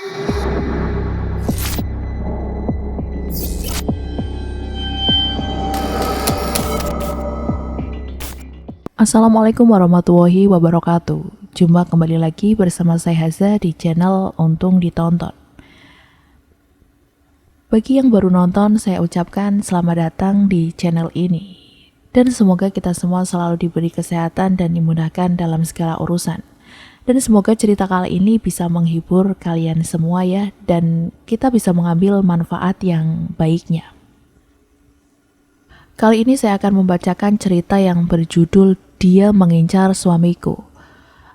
Assalamualaikum warahmatullahi wabarakatuh. Jumpa kembali lagi bersama saya Haza di channel Untung Ditonton. Bagi yang baru nonton, saya ucapkan selamat datang di channel ini. Dan semoga kita semua selalu diberi kesehatan dan dimudahkan dalam segala urusan. Dan semoga cerita kali ini bisa menghibur kalian semua ya, dan kita bisa mengambil manfaat yang baiknya. Kali ini saya akan membacakan cerita yang berjudul Dia Mengincar Suamiku,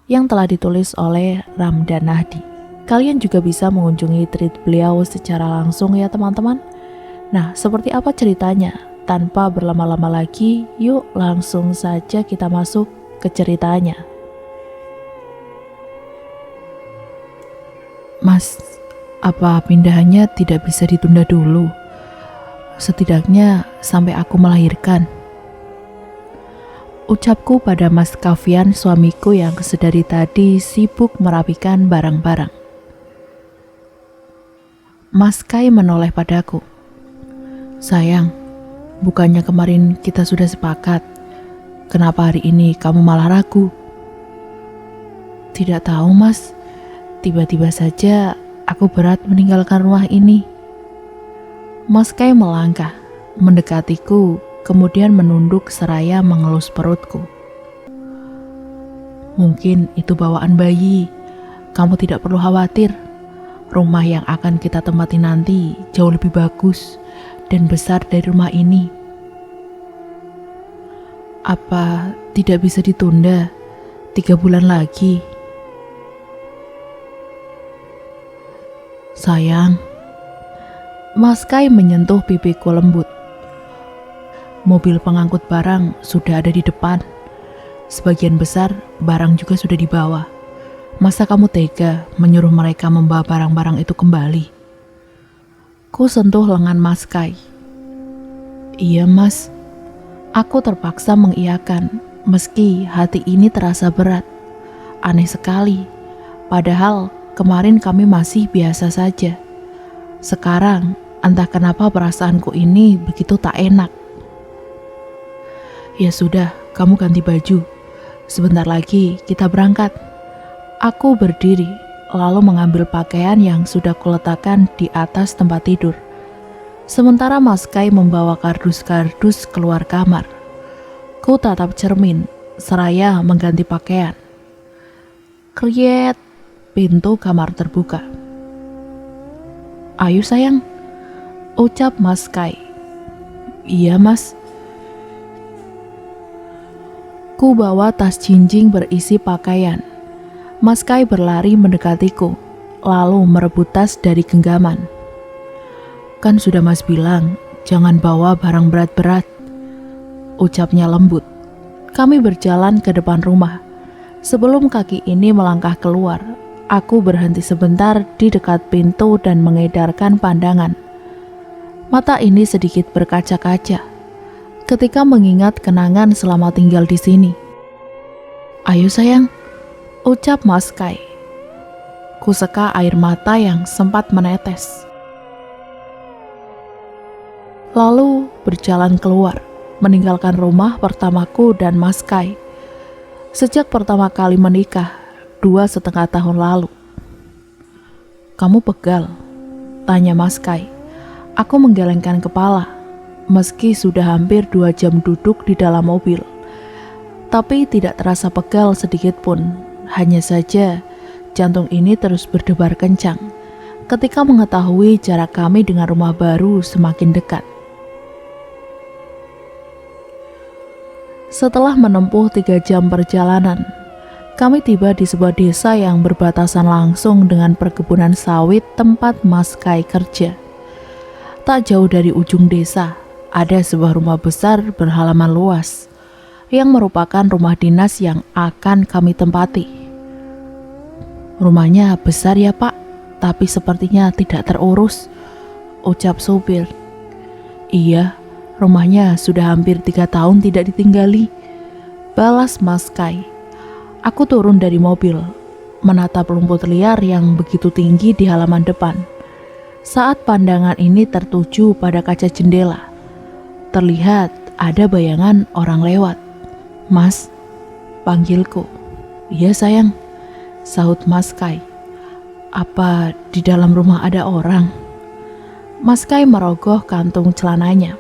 yang telah ditulis oleh Ramdan Nahdi. Kalian juga bisa mengunjungi tweet beliau secara langsung ya teman-teman. Nah, seperti apa ceritanya? Tanpa berlama-lama lagi, yuk langsung saja kita masuk ke ceritanya. Mas, apa pindahannya tidak bisa ditunda dulu? Setidaknya sampai aku melahirkan. Ucapku pada Mas Kavian, suamiku yang sedari tadi sibuk merapikan barang-barang. Mas Kai menoleh padaku. Sayang, bukannya kemarin kita sudah sepakat. Kenapa hari ini kamu malah ragu? Tidak tahu mas, tiba-tiba saja aku berat meninggalkan rumah ini. Mas Kai melangkah, mendekatiku, kemudian menunduk seraya mengelus perutku. Mungkin itu bawaan bayi, kamu tidak perlu khawatir. Rumah yang akan kita tempati nanti jauh lebih bagus dan besar dari rumah ini. Apa tidak bisa ditunda 3 bulan lagi? Sayang, Mas Kai menyentuh pipiku lembut. Mobil pengangkut barang sudah ada di depan. Sebagian besar barang juga sudah dibawa. Masa kamu tega menyuruh mereka membawa barang-barang itu kembali? Ku sentuh lengan Mas Kai. Iya mas, aku terpaksa mengiyakan meski hati ini terasa berat. Aneh sekali, padahal kemarin kami masih biasa saja. Sekarang entah kenapa perasaanku ini begitu tak enak. Ya sudah, kamu ganti baju. Sebentar lagi kita berangkat. Aku berdiri, lalu mengambil pakaian yang sudah kuletakkan di atas tempat tidur. Sementara Mas Kai membawa kardus-kardus keluar kamar. Ku tatap cermin, seraya mengganti pakaian. Kriet, pintu kamar terbuka. Ayo sayang, ucap Mas Kai. Iya mas. Ku bawa tas jinjing berisi pakaian. Mas Kai berlari mendekatiku, lalu merebut tas dari genggaman. Kan sudah mas bilang, jangan bawa barang berat-berat, ucapnya lembut. Kami berjalan ke depan rumah. Sebelum kaki ini melangkah keluar, aku berhenti sebentar di dekat pintu dan mengedarkan pandangan. Mata ini sedikit berkaca-kaca ketika mengingat kenangan selama tinggal di sini. Ayo sayang, ucap Mas Kai. Kuseka air mata yang sempat menetes. Lalu berjalan keluar, meninggalkan rumah pertamaku dan Mas Kai. Sejak pertama kali menikah, 2,5 tahun lalu. Kamu pegal? Tanya Mas Kai. Aku menggelengkan kepala, meski sudah hampir 2 jam duduk di dalam mobil. Tapi tidak terasa pegal sedikit pun. Hanya saja jantung ini terus berdebar kencang ketika mengetahui jarak kami dengan rumah baru semakin dekat. Setelah menempuh 3 jam perjalanan, kami tiba di sebuah desa yang berbatasan langsung dengan perkebunan sawit tempat Mas Kai kerja. Tak jauh dari ujung desa, ada sebuah rumah besar berhalaman luas, yang merupakan rumah dinas yang akan kami tempati. Rumahnya besar ya pak, tapi sepertinya tidak terurus, ucap supir. Iya, rumahnya sudah hampir 3 tahun tidak ditinggali, balas Mas Kai. Aku turun dari mobil, menatap rumput liar yang begitu tinggi di halaman depan. Saat pandangan ini tertuju pada kaca jendela, terlihat ada bayangan orang lewat. "Mas," panggilku. "Iya sayang," sahut Mas Kai. "Apa di dalam rumah ada orang?" Mas Kai merogoh kantung celananya.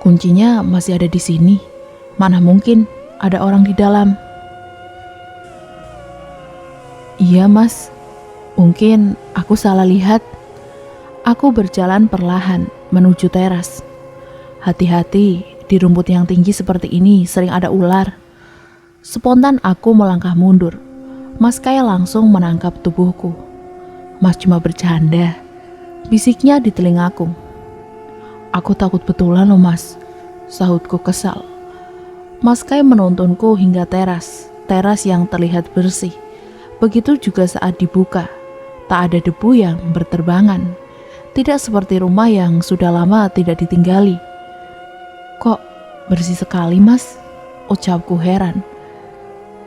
"Kuncinya masih ada di sini. Mana mungkin ada orang di dalam." "Iya Mas, mungkin aku salah lihat." Aku berjalan perlahan menuju teras. Hati-hati, di rumput yang tinggi seperti ini sering ada ular. Spontan aku melangkah mundur. Mas Kai langsung menangkap tubuhku. "Mas cuma bercanda," bisiknya di telingaku. "Aku takut betulan loh Mas," sahutku kesal. Mas Kai menuntunku hingga teras yang terlihat bersih. Begitu juga saat dibuka, tak ada debu yang berterbangan. Tidak seperti rumah yang sudah lama tidak ditinggali. "Kok bersih sekali Mas?" ucapku heran.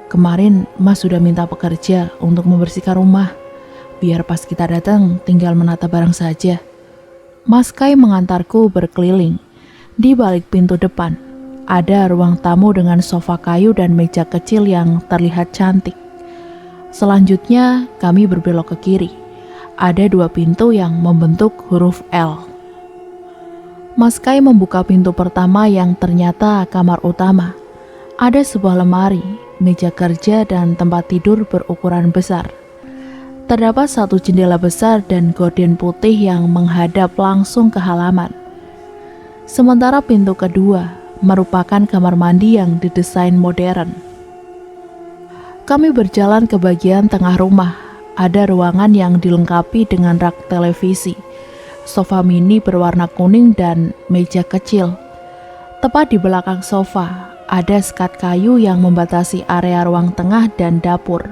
"Kemarin Mas sudah minta pekerja untuk membersihkan rumah. Biar pas kita datang tinggal menata barang saja." Mas Kai mengantarku berkeliling. Di balik pintu depan, ada ruang tamu dengan sofa kayu dan meja kecil yang terlihat cantik. Selanjutnya kami berbelok ke kiri. Ada 2 pintu yang membentuk huruf L. Mas Kai membuka pintu pertama yang ternyata kamar utama. Ada sebuah lemari, meja kerja dan tempat tidur berukuran besar. Terdapat 1 jendela besar dan gorden putih yang menghadap langsung ke halaman. Sementara pintu kedua merupakan kamar mandi yang didesain modern. Kami berjalan ke bagian tengah rumah. Ada ruangan yang dilengkapi dengan rak televisi, sofa mini berwarna kuning dan meja kecil. Tepat di belakang sofa, ada sekat kayu yang membatasi area ruang tengah dan dapur.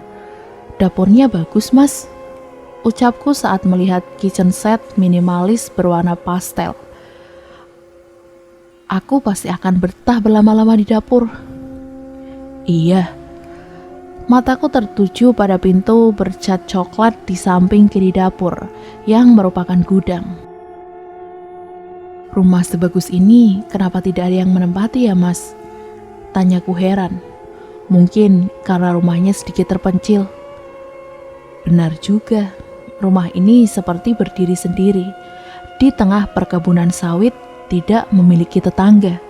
"Dapurnya bagus Mas," ucapku saat melihat kitchen set minimalis berwarna pastel. "Aku pasti akan betah berlama-lama di dapur." "Iya." Mataku tertuju pada pintu bercat coklat di samping kiri dapur yang merupakan gudang. "Rumah sebagus ini kenapa tidak ada yang menempati ya Mas?" tanyaku heran. "Mungkin karena rumahnya sedikit terpencil." Benar juga, rumah ini seperti berdiri sendiri di tengah perkebunan sawit, tidak memiliki tetangga.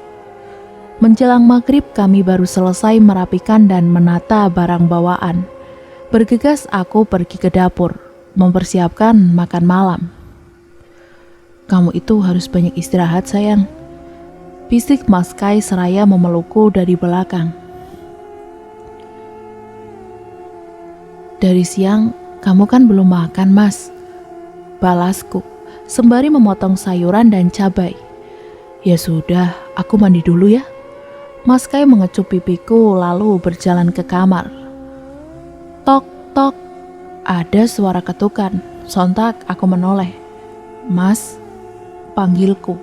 Menjelang maghrib kami baru selesai merapikan dan menata barang bawaan. Bergegas aku pergi ke dapur, mempersiapkan makan malam. "Kamu itu harus banyak istirahat sayang," bisik Mas Kai seraya memelukku dari belakang. "Dari siang kamu kan belum makan Mas," balasku sembari memotong sayuran dan cabai. "Ya sudah, aku mandi dulu ya." Mas Kai mengecup pipiku lalu berjalan ke kamar. Tok tok, ada suara ketukan. Sontak aku menoleh. "Mas," panggilku.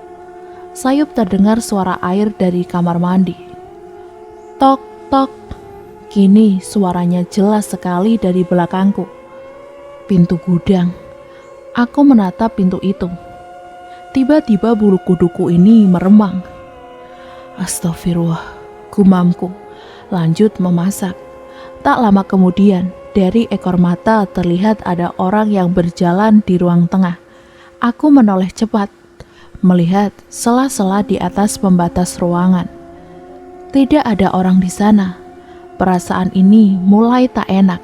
Sayup terdengar suara air dari kamar mandi. Tok tok, kini suaranya jelas sekali dari belakangku. Pintu gudang. Aku menatap pintu itu. Tiba-tiba bulu kuduku ini meremang. Astagfirullah, gumamku. Lanjut memasak. Tak lama kemudian, dari ekor mata terlihat ada orang yang berjalan di ruang tengah. Aku menoleh cepat, melihat sela-sela di atas pembatas ruangan. Tidak ada orang di sana. Perasaan ini mulai tak enak.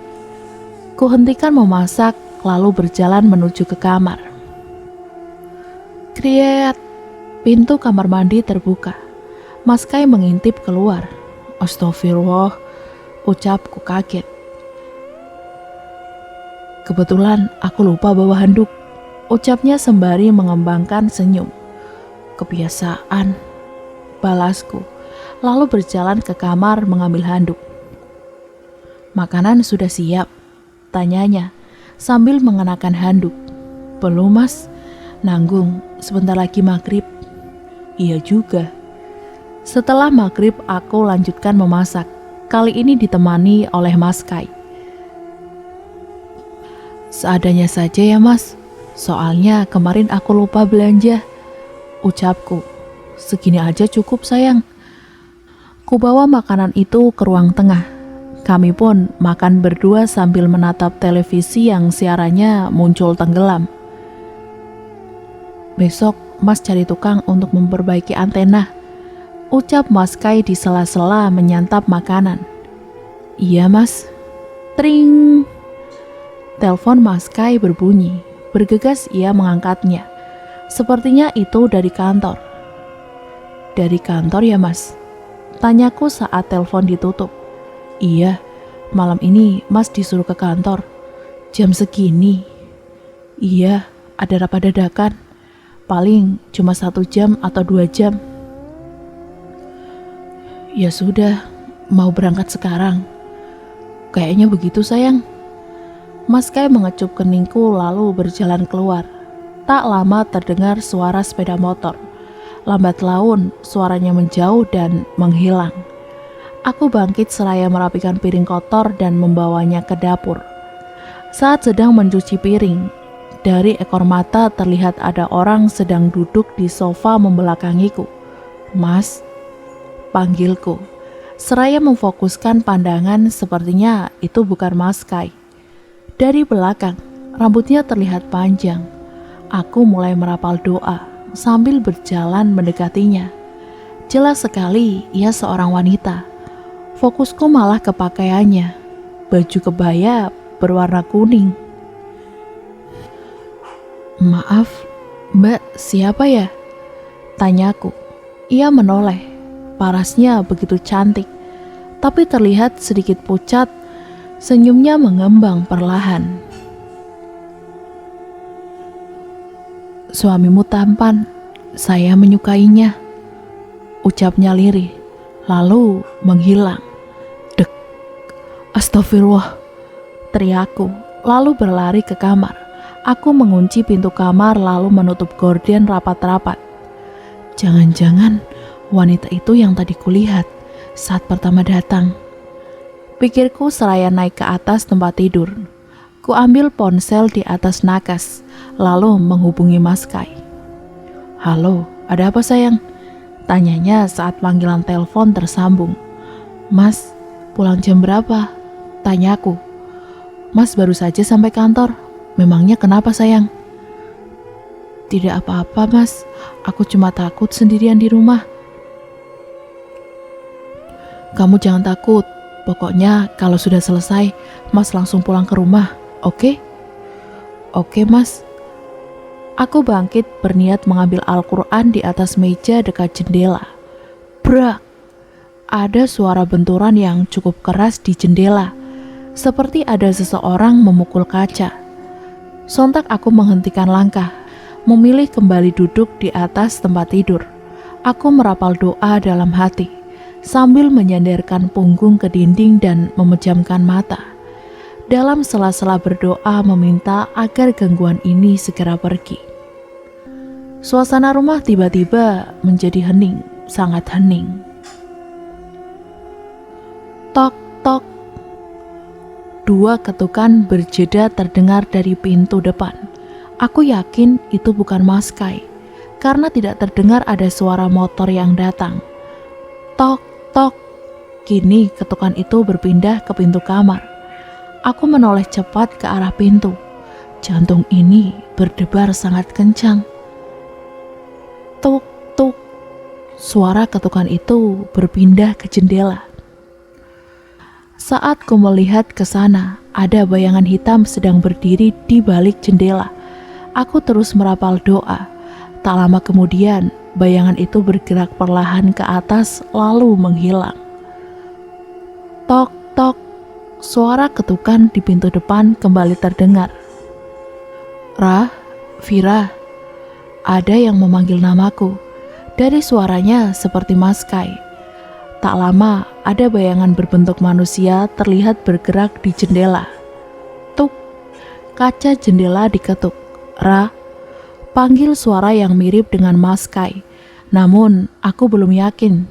Kuhentikan memasak, lalu berjalan menuju ke kamar. Kriet, pintu kamar mandi terbuka. Mas Kai mengintip keluar. Astagfirullah, ucapku kaget. Kebetulan aku lupa bawa handuk, ucapnya sembari mengembangkan senyum. Kebiasaan, balasku, lalu berjalan ke kamar mengambil handuk. Makanan sudah siap, tanyanya sambil mengenakan handuk. Belum Mas, nanggung, sebentar lagi maghrib. Iya juga. Setelah maghrib aku lanjutkan memasak, kali ini ditemani oleh Mas Kai. Seadanya saja ya mas, soalnya kemarin aku lupa belanja, ucapku. Segini aja cukup sayang. Kubawa makanan itu ke ruang tengah. Kami pun makan berdua sambil menatap televisi yang siarannya muncul tenggelam. Besok mas cari tukang untuk memperbaiki antena, ucap Mas Kai di sela-sela menyantap makanan. Iya mas. Tring. Telepon Mas Kai berbunyi. Bergegas ia mengangkatnya. Sepertinya itu dari kantor. Dari kantor ya mas? Tanyaku saat telepon ditutup. Iya, malam ini mas disuruh ke kantor. Jam segini? Iya, ada rapat dadakan. Paling cuma 1 jam atau 2 jam. Ya sudah, mau berangkat sekarang? Kayaknya begitu sayang. Mas Kai mengecup keningku lalu berjalan keluar. Tak lama terdengar suara sepeda motor. Lambat laun suaranya menjauh dan menghilang. Aku bangkit seraya merapikan piring kotor dan membawanya ke dapur. Saat sedang mencuci piring, dari ekor mata terlihat ada orang sedang duduk di sofa membelakangiku. Mas, panggilku. Seraya memfokuskan pandangan, sepertinya itu bukan Mas Kai. Dari belakang, rambutnya terlihat panjang. Aku mulai merapal doa sambil berjalan mendekatinya. Jelas sekali ia seorang wanita. Fokusku malah ke pakaiannya. Baju kebaya berwarna kuning. Maaf, Mbak, siapa ya? Tanyaku. Ia menoleh. Parasnya begitu cantik, tapi terlihat sedikit pucat. Senyumnya mengembang perlahan. Suamimu tampan, saya menyukainya, ucapnya lirih, lalu menghilang. Dek, astagfirullah, teriakku, lalu berlari ke kamar. Aku mengunci pintu kamar lalu menutup gorden rapat-rapat. Jangan-jangan wanita itu yang tadi kulihat saat pertama datang. Pikirku seraya naik ke atas tempat tidur. Ku ambil ponsel di atas nakas, lalu menghubungi Mas Kai. Halo, ada apa sayang? Tanyanya saat panggilan telepon tersambung. Mas, pulang jam berapa? Tanyaku. Mas baru saja sampai kantor. Memangnya kenapa sayang? Tidak apa-apa mas, aku cuma takut sendirian di rumah. Kamu jangan takut. Pokoknya kalau sudah selesai, mas langsung pulang ke rumah, oke? Oke mas. Aku bangkit berniat mengambil Al-Quran di atas meja dekat jendela. Brak! Ada suara benturan yang cukup keras di jendela, seperti ada seseorang memukul kaca. Sontak aku menghentikan langkah, memilih kembali duduk di atas tempat tidur. Aku merapal doa dalam hati, sambil menyandarkan punggung ke dinding dan memejamkan mata. Dalam sela-sela berdoa meminta agar gangguan ini segera pergi. Suasana rumah tiba-tiba menjadi hening, sangat hening. Tok, tok. 2 ketukan berjeda terdengar dari pintu depan. Aku yakin itu bukan Mas Kai, karena tidak terdengar ada suara motor yang datang. Tok, tok. Kini ketukan itu berpindah ke pintu kamar. Aku menoleh cepat ke arah pintu. Jantung ini berdebar sangat kencang. Tuk, tuk. Suara ketukan itu berpindah ke jendela. Saat ku melihat ke sana, ada bayangan hitam sedang berdiri di balik jendela. Aku terus merapal doa. Tak lama kemudian, bayangan itu bergerak perlahan ke atas lalu menghilang. Tok, tok. Suara ketukan di pintu depan kembali terdengar. Rah, Vira. Ada yang memanggil namaku. Dari suaranya seperti Mas Kai. Tak lama, ada bayangan berbentuk manusia terlihat bergerak di jendela. Tuk, kaca jendela diketuk. Ra, panggil suara yang mirip dengan Mas Kai. Namun, aku belum yakin,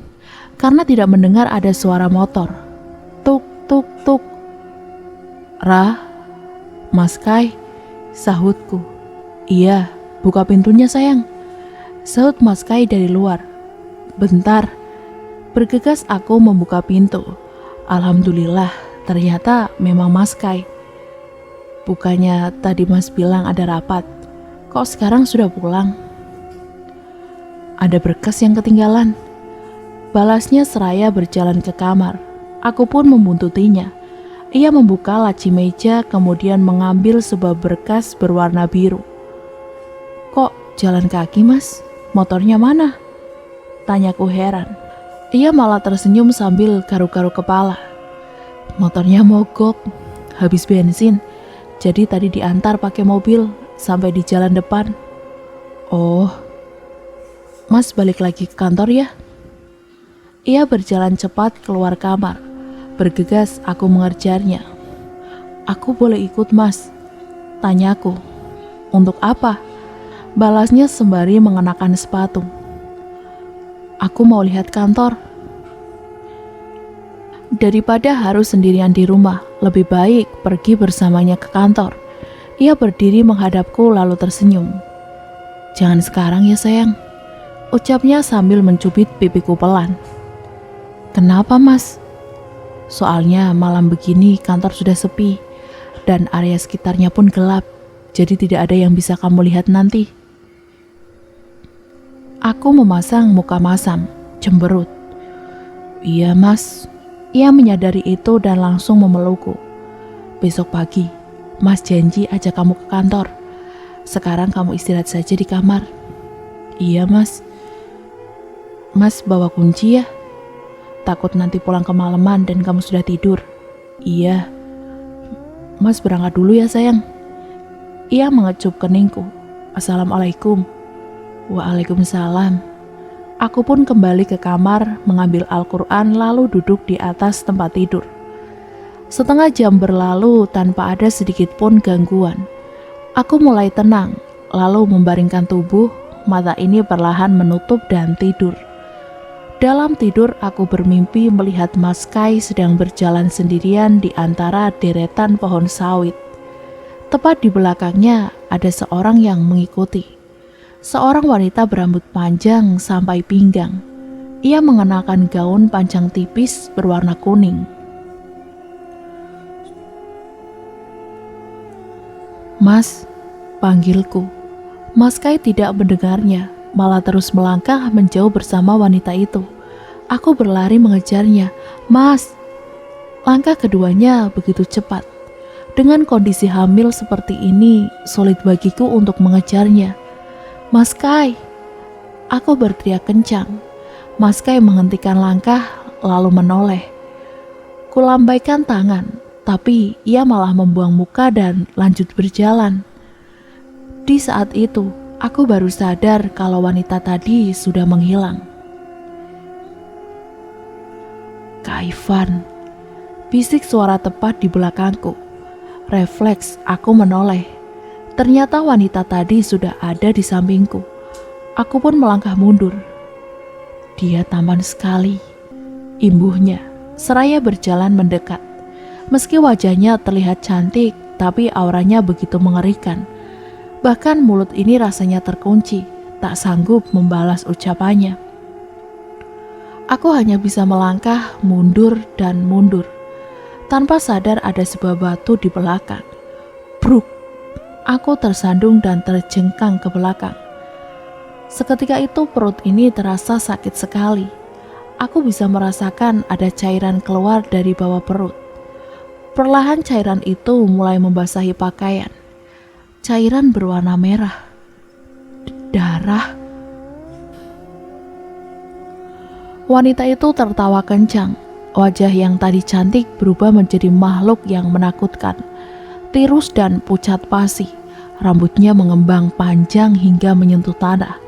karena tidak mendengar ada suara motor. Tuk, tuk, tuk. Ra, Mas Kai, Sahutku. Iya, buka pintunya sayang, sahut Mas Kai dari luar. Bentar, bergegas aku membuka pintu. Alhamdulillah, ternyata memang Mas Kai. Bukannya tadi Mas bilang ada rapat, kok sekarang sudah pulang? Ada berkas yang ketinggalan, balasnya seraya berjalan ke kamar. Aku pun membuntutinya. Ia membuka laci meja kemudian mengambil sebuah berkas berwarna biru. Kok jalan kaki Mas? Motornya mana? Tanyaku heran. Ia malah tersenyum sambil garuk-garuk kepala. Motornya mogok, habis bensin. Jadi tadi diantar pakai mobil sampai di jalan depan. Oh, Mas balik lagi ke kantor ya? Ia berjalan cepat keluar kamar. Bergegas aku mengejarnya. Aku boleh ikut Mas? Tanyaku. Untuk apa? Balasnya sembari mengenakan sepatu. Aku mau lihat kantor. Daripada harus sendirian di rumah, lebih baik pergi bersamanya ke kantor. Ia berdiri menghadapku lalu tersenyum. Jangan sekarang ya sayang, ucapnya sambil mencubit pipiku pelan. Kenapa Mas? Soalnya malam begini kantor sudah sepi dan area sekitarnya pun gelap, jadi tidak ada yang bisa kamu lihat nanti. Aku memasang muka masam, cemberut. Iya Mas. Ia menyadari itu dan langsung memelukku. Besok pagi, Mas janji ajak kamu ke kantor. Sekarang kamu istirahat saja di kamar. Iya Mas. Mas bawa kunci ya? Takut nanti pulang kemalaman dan kamu sudah tidur. Iya. Mas berangkat dulu ya sayang. Ia mengecup keningku. Assalamualaikum. Waalaikumsalam. Aku pun kembali ke kamar, mengambil Al-Quran lalu duduk di atas tempat tidur. Setengah jam berlalu tanpa ada sedikit pun gangguan. Aku mulai tenang, lalu membaringkan tubuh, mata ini perlahan menutup dan tidur. Dalam tidur aku bermimpi melihat Mas Kai sedang berjalan sendirian di antara deretan pohon sawit. Tepat di belakangnya ada seorang yang mengikuti. Seorang wanita berambut panjang sampai pinggang. Ia mengenakan gaun panjang tipis berwarna kuning. Mas, panggilku. Mas Kai tidak mendengarnya, malah terus melangkah menjauh bersama wanita itu. Aku berlari mengejarnya. Mas! Langkah keduanya begitu cepat. Dengan kondisi hamil seperti ini, sulit bagiku untuk mengejarnya. Mas Kai! Aku berteriak kencang. Mas Kai menghentikan langkah, lalu menoleh. Kulambaikan tangan, tapi ia malah membuang muka dan lanjut berjalan. Di saat itu, aku baru sadar kalau wanita tadi sudah menghilang. Kak Ivan, bisik suara tepat di belakangku. Refleks aku menoleh. Ternyata wanita tadi sudah ada di sampingku. Aku pun melangkah mundur. Dia tampan sekali, imbuhnya, seraya berjalan mendekat. Meski wajahnya terlihat cantik, tapi auranya begitu mengerikan. Bahkan mulut ini rasanya terkunci, tak sanggup membalas ucapannya. Aku hanya bisa melangkah, mundur dan mundur. Tanpa sadar ada sebuah batu di belakang. Bruk! Aku tersandung dan terjengkang ke belakang. Seketika itu perut ini terasa sakit sekali. Aku bisa merasakan ada cairan keluar dari bawah perut. Perlahan cairan itu mulai membasahi pakaian. Cairan berwarna merah. Darah. Wanita itu tertawa kencang. Wajah yang tadi cantik berubah menjadi makhluk yang menakutkan. Tirus dan pucat pasi. Rambutnya mengembang panjang hingga menyentuh tanah.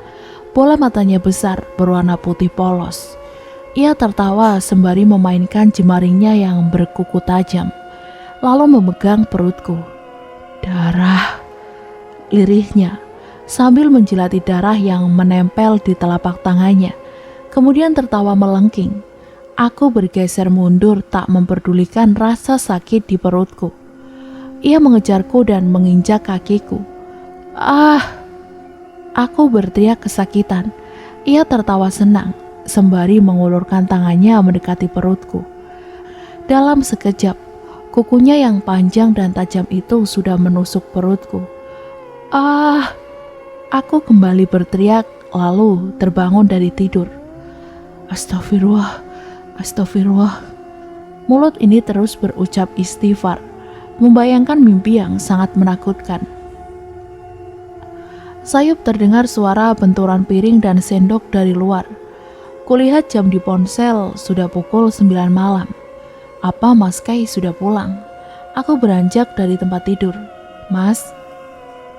Bola matanya besar berwarna putih polos. Ia tertawa sembari memainkan jemaringnya yang berkuku tajam. Lalu memegang perutku. Darah. Lirihnya sambil menjilati darah yang menempel di telapak tangannya. Kemudian tertawa melengking. Aku bergeser mundur tak memperdulikan rasa sakit di perutku. Ia mengejarku dan menginjak kakiku. Ah! Aku berteriak kesakitan. Ia tertawa senang, sembari mengulurkan tangannya mendekati perutku. Dalam sekejap, kukunya yang panjang dan tajam itu sudah menusuk perutku. Ah! Aku kembali berteriak, lalu terbangun dari tidur. Astagfirullah, astagfirullah. Mulut ini terus berucap istighfar, membayangkan mimpi yang sangat menakutkan. Sayup terdengar suara benturan piring dan sendok dari luar. Kulihat jam di ponsel, sudah pukul 9 malam. Apa Mas Kai sudah pulang? Aku beranjak dari tempat tidur. Mas,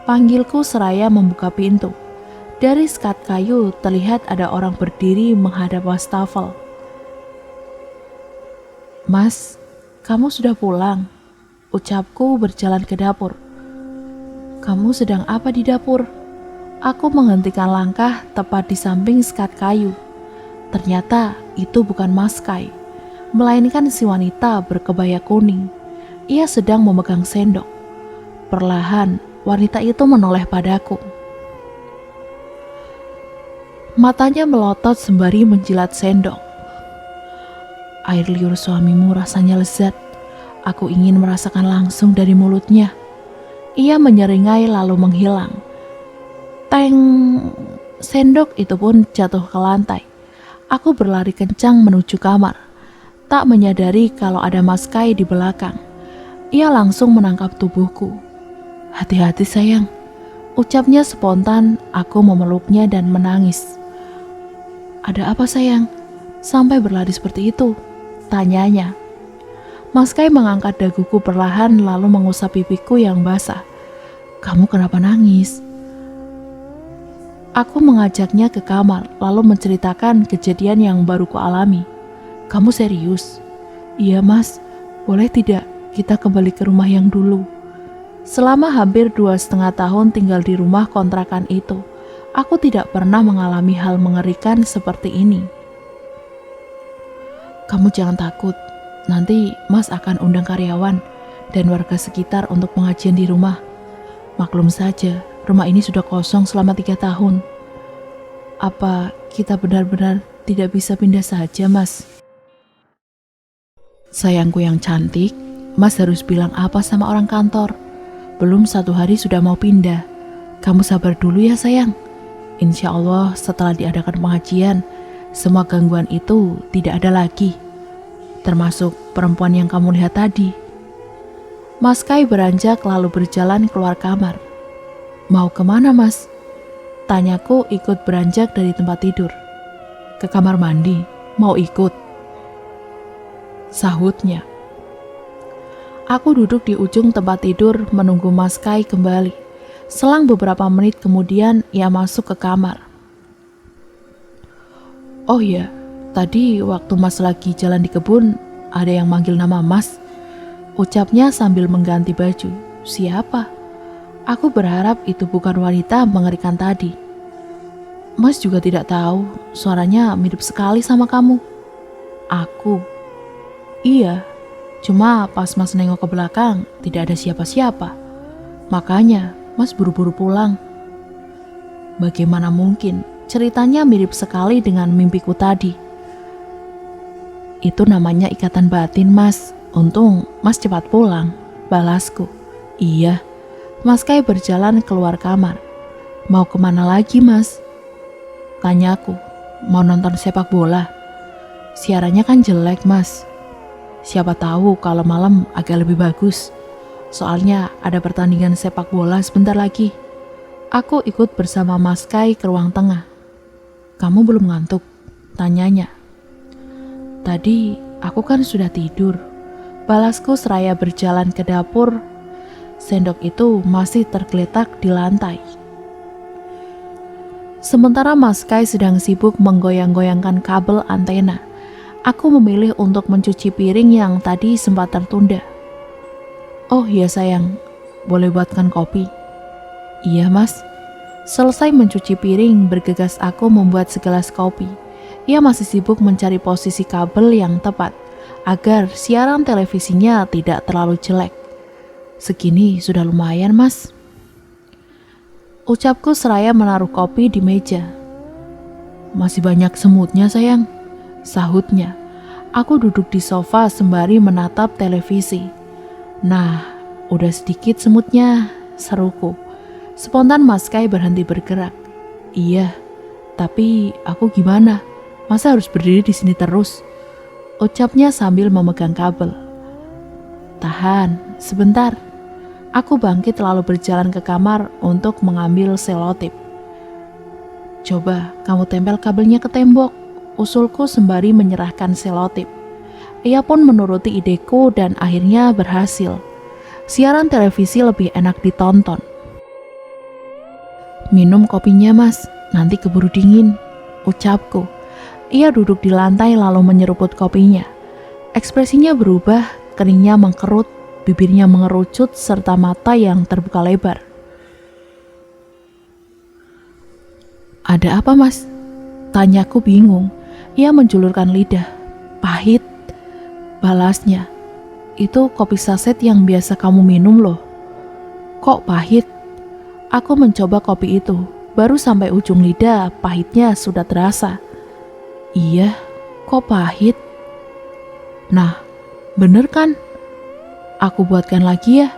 panggilku seraya membuka pintu. Dari sekat kayu terlihat ada orang berdiri menghadap wastafel. Mas, kamu sudah pulang? Ucapku berjalan ke dapur. Kamu sedang apa di dapur? Aku menghentikan langkah tepat di samping sekat kayu. Ternyata itu bukan Mas Kai, melainkan si wanita berkebaya kuning. Ia sedang memegang sendok. Perlahan, wanita itu menoleh padaku. Matanya melotot sembari menjilat sendok. Air liur suamimu rasanya lezat. Aku ingin merasakan langsung dari mulutnya. Ia menyeringai lalu menghilang. Teng! Sendok itu pun jatuh ke lantai. Aku berlari kencang menuju kamar, tak menyadari kalau ada Mas Kai di belakang. Ia langsung menangkap tubuhku. Hati-hati sayang, ucapnya spontan. Aku memeluknya dan menangis. Ada apa sayang? Sampai berlari seperti itu? Tanyanya. Mas Kai mengangkat daguku perlahan lalu mengusap pipiku yang basah. Kamu kenapa nangis? Aku mengajaknya ke kamar lalu menceritakan kejadian yang baru kualami. Kamu serius? Iya mas, boleh tidak kita kembali ke rumah yang dulu? Selama hampir 2,5 tahun tinggal di rumah kontrakan itu, aku tidak pernah mengalami hal mengerikan seperti ini. Kamu jangan takut, nanti mas akan undang karyawan dan warga sekitar untuk pengajian di rumah. Maklum saja, rumah ini sudah kosong selama 3 tahun. Apa kita benar-benar tidak bisa pindah saja, Mas? Sayangku yang cantik, Mas harus bilang apa sama orang kantor? Belum 1 hari sudah mau pindah. Kamu sabar dulu ya sayang. Insya Allah setelah diadakan pengajian, semua gangguan itu tidak ada lagi. Termasuk perempuan yang kamu lihat tadi. Mas Kai beranjak lalu berjalan keluar kamar. Mau kemana mas? Tanyaku ikut beranjak dari tempat tidur. Ke kamar mandi, mau ikut? Sahutnya. Aku duduk di ujung tempat tidur menunggu Mas Kai kembali. Selang beberapa menit kemudian ia masuk ke kamar. Oh ya, tadi waktu mas lagi jalan di kebun, ada yang manggil nama mas. Ucapnya sambil mengganti baju. Siapa? Aku berharap itu bukan wanita mengerikan tadi. Mas juga tidak tahu, suaranya mirip sekali sama kamu. Aku? Iya, cuma pas mas nengok ke belakang tidak ada siapa-siapa. Makanya mas buru-buru pulang. Bagaimana mungkin? Ceritanya mirip sekali dengan mimpiku tadi. Itu namanya ikatan batin mas. Untung mas cepat pulang, balasku. Iya. Mas Kai berjalan keluar kamar. Mau kemana lagi mas? Tanyaku. Mau nonton sepak bola? Siarannya kan jelek mas. Siapa tahu kalau malam agak lebih bagus. Soalnya ada pertandingan sepak bola sebentar lagi. Aku ikut bersama Mas Kai ke ruang tengah. Kamu belum ngantuk? Tanyanya. Tadi aku kan sudah tidur. Balasku seraya berjalan ke dapur. Sendok itu masih tergeletak di lantai. Sementara Mas Kai sedang sibuk menggoyang-goyangkan kabel antena, aku memilih untuk mencuci piring yang tadi sempat tertunda. Oh iya sayang, boleh buatkan kopi? Iya mas. Selesai mencuci piring, bergegas aku membuat segelas kopi. Ia masih sibuk mencari posisi kabel yang tepat agar siaran televisinya tidak terlalu jelek. Segini sudah lumayan, Mas. Ucapku seraya menaruh kopi di meja. Masih banyak semutnya, sayang, sahutnya. Aku duduk di sofa sembari menatap televisi. Nah, udah sedikit semutnya, seruku. Spontan Mas Kai berhenti bergerak. Iya, tapi aku gimana? Masa harus berdiri di sini terus? Ucapnya sambil memegang kabel. Tahan, sebentar. Aku bangkit lalu berjalan ke kamar untuk mengambil selotip. Coba kamu tempel kabelnya ke tembok, usulku sembari menyerahkan selotip. Ia pun menuruti ideku dan akhirnya berhasil. Siaran televisi lebih enak ditonton. Minum kopinya, Mas, nanti keburu dingin, ucapku. Ia duduk di lantai lalu menyeruput kopinya. Ekspresinya berubah, keningnya mengkerut, bibirnya mengerucut serta mata yang terbuka lebar. Ada apa, Mas? Tanyaku bingung. Ia menjulurkan lidah. Pahit, balasnya. Itu kopi saset yang biasa kamu minum loh. Kok pahit? Aku mencoba kopi itu. Baru sampai ujung lidah, pahitnya sudah terasa. Iya, kok pahit? Nah, bener kan? Aku buatkan lagi ya.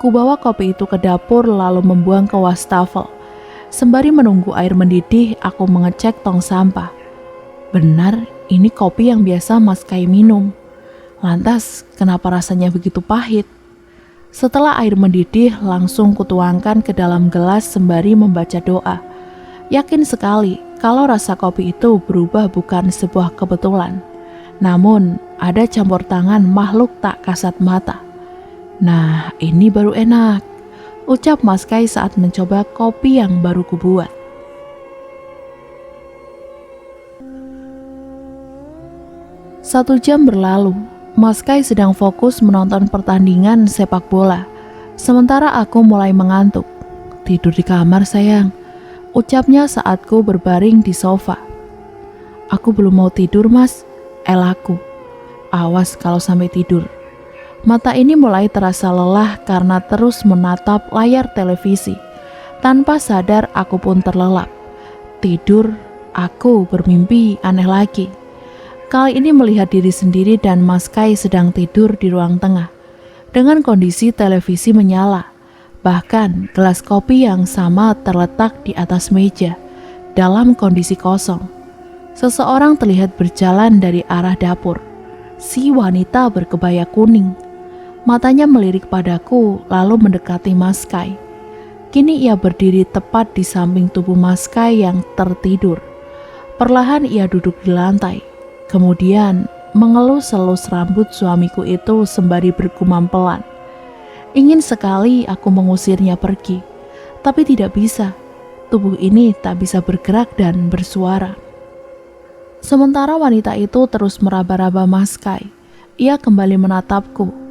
Kubawa kopi itu ke dapur lalu membuang ke wastafel. Sembari menunggu air mendidih, aku mengecek tong sampah. Benar, ini kopi yang biasa Mas Kai minum. Lantas, kenapa rasanya begitu pahit? Setelah air mendidih, langsung kutuangkan ke dalam gelas sembari membaca doa. Yakin sekali kalau rasa kopi itu berubah bukan sebuah kebetulan. Namun, ada campur tangan makhluk tak kasat mata. Nah, ini baru enak, ucap Mas Kai saat mencoba kopi yang baru kubuat. Satu jam berlalu, Mas Kai sedang fokus menonton pertandingan sepak bola. Sementara aku mulai mengantuk. Tidur di kamar, sayang, ucapnya saat ku berbaring di sofa. Aku belum mau tidur, Mas, elaku. Awas kalau sampai tidur. Mata ini mulai terasa lelah karena terus menatap layar televisi. Tanpa sadar aku pun terlelap. Tidur, aku bermimpi aneh lagi. Kali ini melihat diri sendiri dan Mas Kai sedang tidur di ruang tengah. Dengan kondisi televisi menyala. Bahkan gelas kopi yang sama terletak di atas meja. Dalam kondisi kosong. Seseorang terlihat berjalan dari arah dapur. Si wanita berkebaya kuning. Matanya melirik padaku lalu mendekati Mas Kai. Kini ia berdiri tepat di samping tubuh Mas Kai yang tertidur. Perlahan ia duduk di lantai. Kemudian mengelus-elus rambut suamiku itu sembari bergumam pelan. Ingin sekali aku mengusirnya pergi. Tapi tidak bisa. Tubuh ini tak bisa bergerak dan bersuara. Sementara wanita itu terus meraba-raba Mas Kai. Ia kembali menatapku.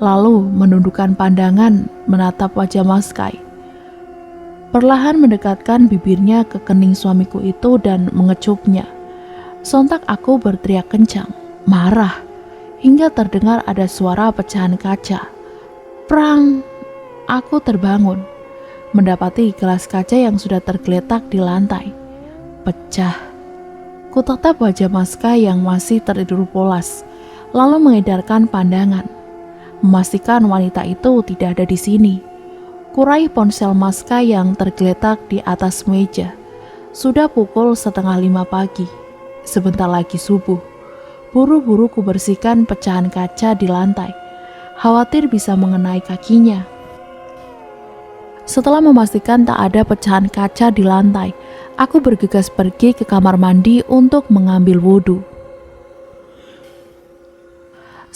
Lalu menundukkan pandangan menatap wajah Mas Kai. Perlahan mendekatkan bibirnya ke kening suamiku itu dan mengecupnya. Sontak aku berteriak kencang, marah, hingga terdengar ada suara pecahan kaca. Prang! Aku terbangun, mendapati gelas kaca yang sudah tergeletak di lantai. Pecah. Kutatap wajah Mas Kai yang masih tertidur pulas, lalu mengedarkan pandangan. Memastikan wanita itu tidak ada di sini. Kurai ponsel Mas Kai yang tergeletak di atas meja. Sudah pukul 4:30 pagi. Sebentar lagi subuh. Buru-buru kubersihkan pecahan kaca di lantai. Khawatir bisa mengenai kakinya. Setelah memastikan tak ada pecahan kaca di lantai, aku bergegas pergi ke kamar mandi untuk mengambil wudhu.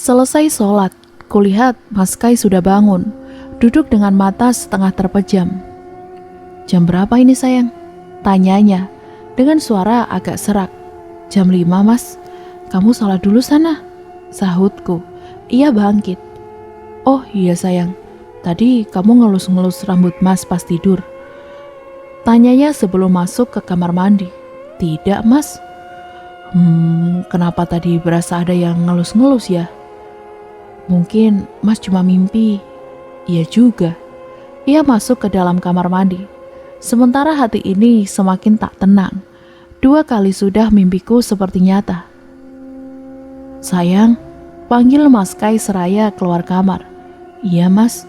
Selesai sholat, kulihat Mas Kai sudah bangun, duduk dengan mata setengah terpejam. Jam berapa ini, sayang? Tanyanya dengan suara agak serak. Jam 5, Mas. Kamu sholat dulu sana, sahutku. Ia bangkit. Oh iya, sayang. Tadi kamu ngelus-ngelus rambut Mas pas tidur. Tanyanya sebelum masuk ke kamar mandi. Tidak, Mas. Kenapa tadi berasa ada yang ngelus-ngelus ya? Mungkin Mas cuma mimpi. Iya juga. Ia masuk ke dalam kamar mandi. Sementara hati ini semakin tak tenang. 2 kali sudah mimpiku seperti nyata. Sayang, panggil Mas Kai seraya keluar kamar. Iya mas,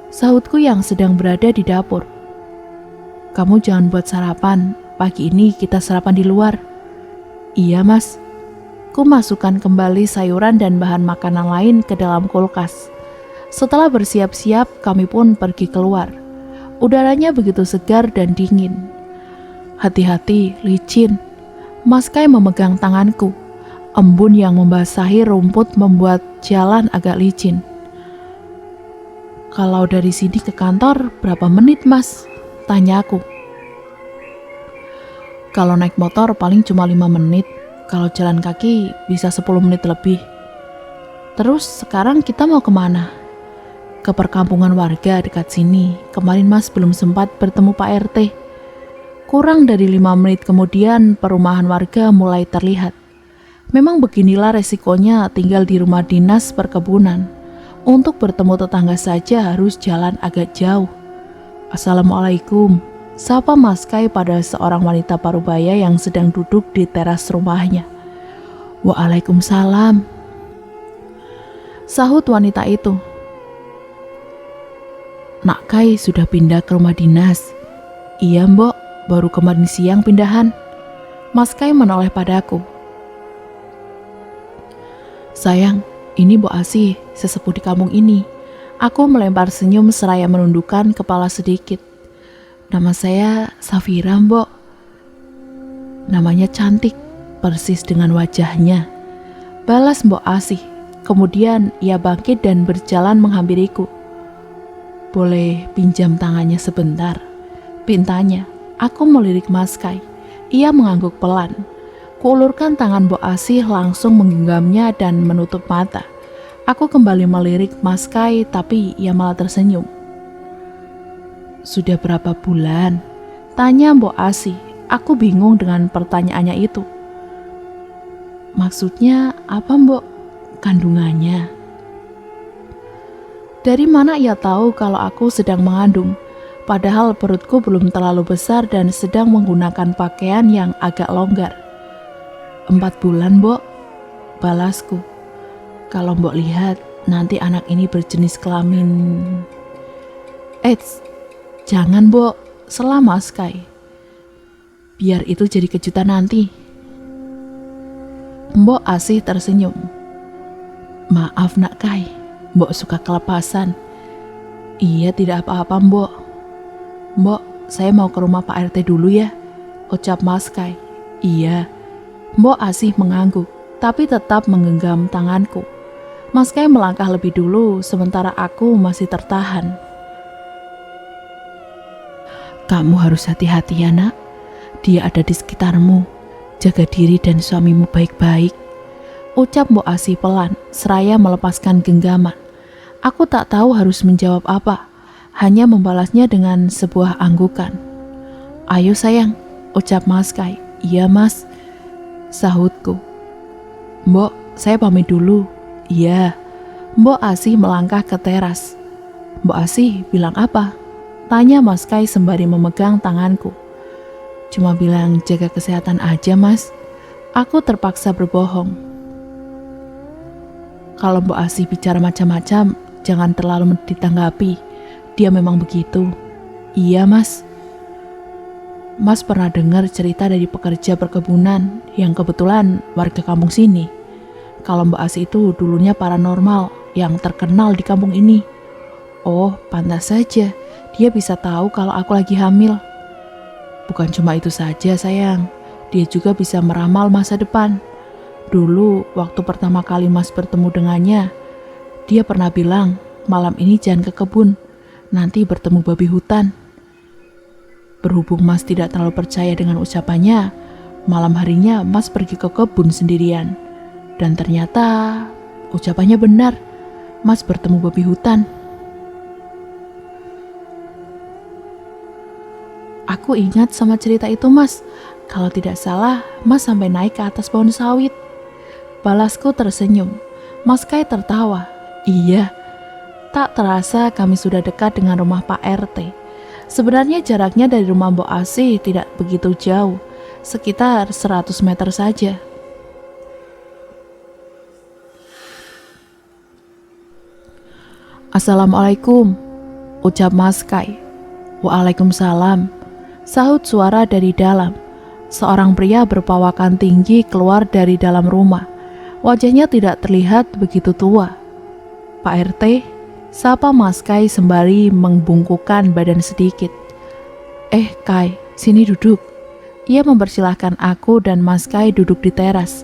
sahutku yang sedang berada di dapur. Kamu jangan buat sarapan, pagi ini kita sarapan di luar. Iya mas. Ku masukkan kembali sayuran dan bahan makanan lain ke dalam kulkas. Setelah bersiap-siap, kami pun pergi keluar. Udaranya begitu segar dan dingin. Hati-hati, licin. Mas Kai memegang tanganku. Embun yang membasahi rumput membuat jalan agak licin. Kalau dari sini ke kantor berapa menit mas? Tanyaku. Kalau naik motor paling cuma 5 menit. Kalau jalan kaki bisa 10 menit lebih. Terus sekarang kita mau kemana? Ke perkampungan warga dekat sini. Kemarin mas belum sempat bertemu Pak RT. Kurang dari 5 menit kemudian perumahan warga mulai terlihat. Memang beginilah resikonya tinggal di rumah dinas perkebunan. Untuk bertemu tetangga saja harus jalan agak jauh. Assalamualaikum, sapa Mas Kai pada seorang wanita parubaya yang sedang duduk di teras rumahnya. Waalaikumsalam, sahut wanita itu. Nak Kai sudah pindah ke rumah dinas. Iya mbok, baru kemarin siang pindahan. Mas Kai menoleh padaku. Sayang, ini Mbok Asih, sesepuh di kampung ini. Aku melempar senyum seraya menundukkan kepala sedikit. Nama saya Safira, Mbok. Namanya cantik, persis dengan wajahnya. Balas Mbok Asih. Kemudian ia bangkit dan berjalan menghampiriku. Boleh pinjam tangannya sebentar? Pintanya. Aku melirik Mas Kai. Ia mengangguk pelan. Kuulurkan tangan Mbok Asih langsung menggenggamnya dan menutup mata. Aku kembali melirik Mas Kai tapi ia malah tersenyum. Sudah berapa bulan? Tanya Mbok Asih. Aku bingung dengan pertanyaannya itu. Maksudnya apa Mbok? Kandungannya. Dari mana ia tahu kalau aku sedang mengandung? Padahal perutku belum terlalu besar dan sedang menggunakan pakaian yang agak longgar. 4 bulan, Mbok, balasku. Kalau Mbok lihat, nanti anak ini berjenis kelamin. Eits, jangan Mbok, sela Mas Kai. Biar itu jadi kejutan nanti. Mbok Asih tersenyum. Maaf Nak Kai, Mbok suka kelepasan. Iya tidak apa-apa Mbok. Mbok, saya mau ke rumah Pak RT dulu ya, ucap Mas Kai. Iya. Mbok Asih mengangguk, tapi tetap menggenggam tanganku. Mas Kai melangkah lebih dulu, sementara aku masih tertahan. Kamu harus hati-hati ya nak, dia ada di sekitarmu. Jaga diri dan suamimu baik-baik, ucap Mbok Asih pelan, seraya melepaskan genggaman. Aku tak tahu harus menjawab apa, hanya membalasnya dengan sebuah anggukan. Ayo sayang, ucap Mas Kai. Iya mas, sahutku. Mbok, saya pamit dulu. Iya. Mbok Asih melangkah ke teras. Mbok Asih bilang apa? Tanya Mas Kai sembari memegang tanganku. Cuma bilang jaga kesehatan aja mas. Aku terpaksa berbohong. Kalau Mbok Asih bicara macam-macam, jangan terlalu ditanggapi. Dia memang begitu. Iya mas. Mas pernah dengar cerita dari pekerja perkebunan yang kebetulan warga kampung sini. Kalau Mbak Asih itu dulunya paranormal yang terkenal di kampung ini. Oh, pantas saja dia bisa tahu kalau aku lagi hamil. Bukan cuma itu saja sayang, dia juga bisa meramal masa depan. Dulu waktu pertama kali Mas bertemu dengannya, dia pernah bilang malam ini jangan ke kebun, nanti bertemu babi hutan. Berhubung Mas tidak terlalu percaya dengan ucapannya, malam harinya Mas pergi ke kebun sendirian. Dan ternyata ucapannya benar, Mas bertemu babi hutan. Aku ingat sama cerita itu mas. Kalau tidak salah, Mas sampai naik ke atas pohon sawit. Balasku tersenyum. Mas Kai tertawa. Iya, Tak terasa kami sudah dekat dengan rumah Pak RT. Sebenarnya jaraknya dari rumah Mbok Asih tidak begitu jauh, sekitar 100 meter saja. "Assalamualaikum," ucap Mas Kai. "Waalaikumsalam," sahut suara dari dalam. Seorang pria berpawakan tinggi keluar dari dalam rumah. Wajahnya tidak terlihat begitu tua. "Pak RT," sapa Mas Kai sembari membungkukkan badan sedikit. Kai, sini duduk." Ia mempersilahkan aku dan Mas Kai duduk di teras.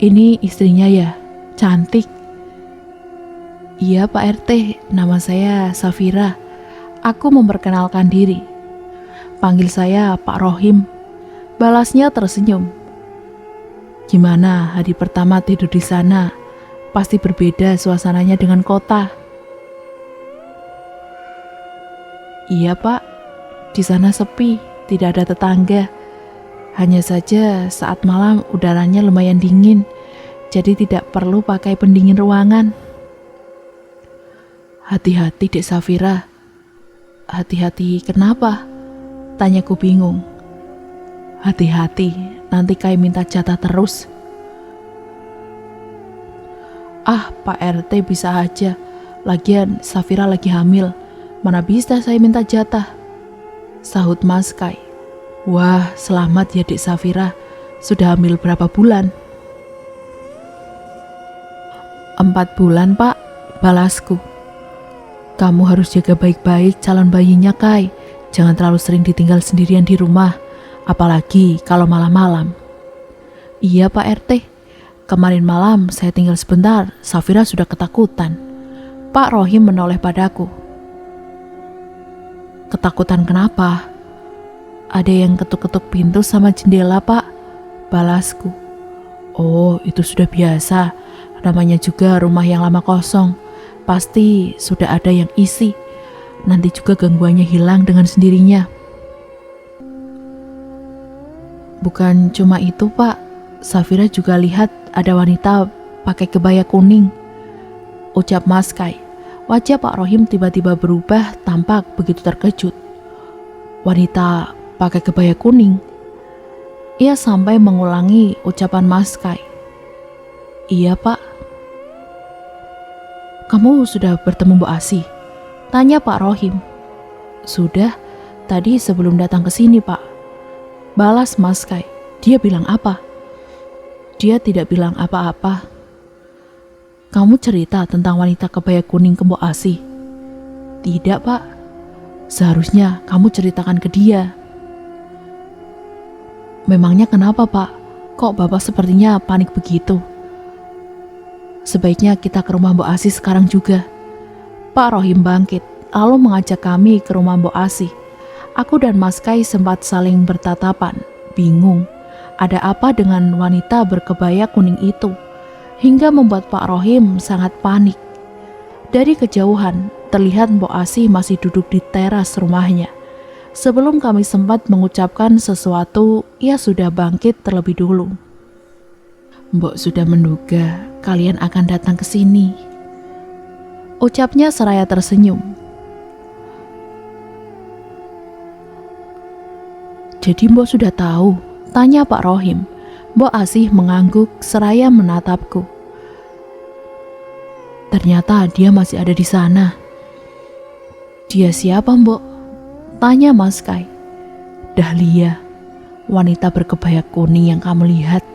"Ini istrinya ya, cantik." "Iya Pak RT, nama saya Safira." Aku memperkenalkan diri. "Panggil saya Pak Rohim," balasnya tersenyum. "Gimana hari pertama tidur di sana? Pasti berbeda suasananya dengan kota." "Iya Pak, di sana sepi, tidak ada tetangga. Hanya saja saat malam udaranya lumayan dingin, jadi tidak perlu pakai pendingin ruangan." "Hati-hati Dek Safira." "Hati-hati kenapa?" tanyaku bingung. "Hati-hati, nanti Kai minta jatah terus." Pak RT bisa aja. Lagian Safira lagi hamil. Mana bisa saya minta jatah?" sahut Mas Kai. "Wah, selamat ya Dek Safira. Sudah hamil berapa bulan?" "4 bulan Pak," balasku. "Kamu harus jaga baik-baik calon bayinya Kai. Jangan terlalu sering ditinggal sendirian di rumah, apalagi kalau malam-malam." "Iya Pak RT, kemarin malam saya tinggal sebentar, Safira sudah ketakutan." Pak Rohim menoleh padaku. "Ketakutan kenapa?" "Ada yang ketuk-ketuk pintu sama jendela Pak," balasku. "Oh, itu sudah biasa. Namanya juga rumah yang lama kosong. Pasti sudah ada yang isi. Nanti juga gangguannya hilang dengan sendirinya." "Bukan cuma itu Pak, Safira juga lihat ada wanita pakai kebaya kuning," ucap Mas Kai. Wajah Pak Rohim tiba-tiba berubah, tampak begitu terkejut. "Wanita pakai kebaya kuning?" Ia sampai mengulangi ucapan Mas Kai. "Iya Pak." "Kamu sudah bertemu Mbok Asih?" tanya Pak Rohim. "Sudah, tadi sebelum datang ke sini Pak," balas Mas Kai. "Dia bilang apa?" "Dia tidak bilang apa-apa." "Kamu cerita tentang wanita kebaya kuning ke Mbok Asih?" "Tidak Pak." "Seharusnya kamu ceritakan ke dia." "Memangnya kenapa Pak? Kok Bapak sepertinya panik begitu?" "Sebaiknya kita ke rumah Mbok Asih sekarang juga." Pak Rohim bangkit, lalu mengajak kami ke rumah Mbok Asih. Aku dan Mas Kai sempat saling bertatapan, bingung. Ada apa dengan wanita berkebaya kuning itu? Hingga membuat Pak Rohim sangat panik. Dari kejauhan, terlihat Mbok Asih masih duduk di teras rumahnya. Sebelum kami sempat mengucapkan sesuatu, ia sudah bangkit terlebih dulu. "Mbok sudah menduga kalian akan datang ke sini," ucapnya seraya tersenyum. "Jadi Mbok sudah tahu?" tanya Pak Rohim. Mbok Asih mengangguk seraya menatapku. "Ternyata dia masih ada di sana." "Dia siapa Mbok?" tanya Mas Kai. "Dahlia, wanita berkebaya kuning yang kamu lihat."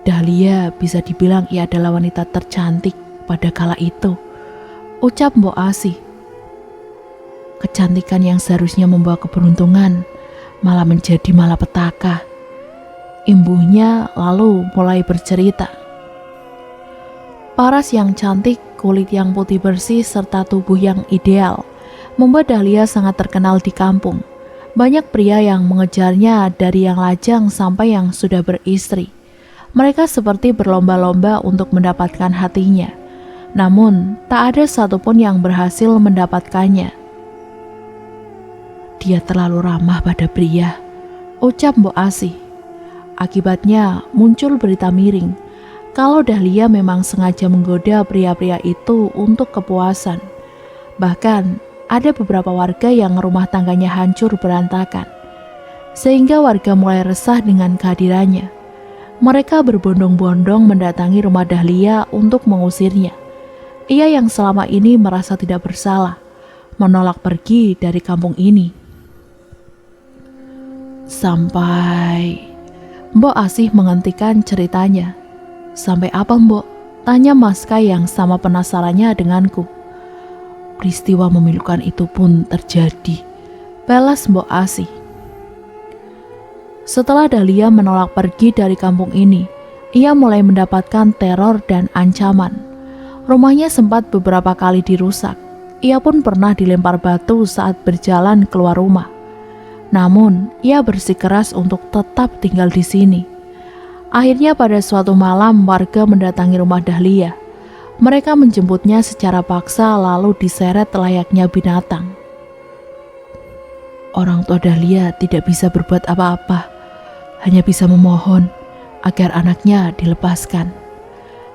"Dahlia bisa dibilang ia adalah wanita tercantik pada kala itu," ucap Mbok Asih. "Kecantikan yang seharusnya membawa keberuntungan malah menjadi malapetaka." Imbuhnya lalu mulai bercerita. Paras yang cantik, kulit yang putih bersih, serta tubuh yang ideal membuat Dahlia sangat terkenal di kampung. Banyak pria yang mengejarnya, dari yang lajang sampai yang sudah beristri. Mereka seperti berlomba-lomba untuk mendapatkan hatinya. Namun, tak ada satupun yang berhasil mendapatkannya. "Dia terlalu ramah pada pria," ucap Mbok Asih. Akibatnya muncul berita miring. kalau Dahlia memang sengaja menggoda pria-pria itu untuk kepuasan. Bahkan ada beberapa warga yang rumah tangganya hancur berantakan, sehingga warga mulai resah dengan kehadirannya. Mereka berbondong-bondong mendatangi rumah Dahlia untuk mengusirnya. Ia yang selama ini merasa tidak bersalah, menolak pergi dari kampung ini. Sampai Mbok Asih menghentikan ceritanya. Sampai apa, Mbok? Tanya Mas Kai yang sama penasarannya denganku. Peristiwa memilukan itu pun terjadi, balas Mbok Asih. Setelah Dahlia menolak pergi dari kampung ini, ia mulai mendapatkan teror dan ancaman. Rumahnya sempat beberapa kali dirusak. Ia pun pernah dilempar batu saat berjalan keluar rumah. Namun, ia bersikeras untuk tetap tinggal di sini. Akhirnya pada suatu malam warga mendatangi rumah Dahlia. Mereka menjemputnya secara paksa lalu diseret layaknya binatang. Orang tua Dahlia tidak bisa berbuat apa-apa. Hanya bisa memohon agar anaknya dilepaskan.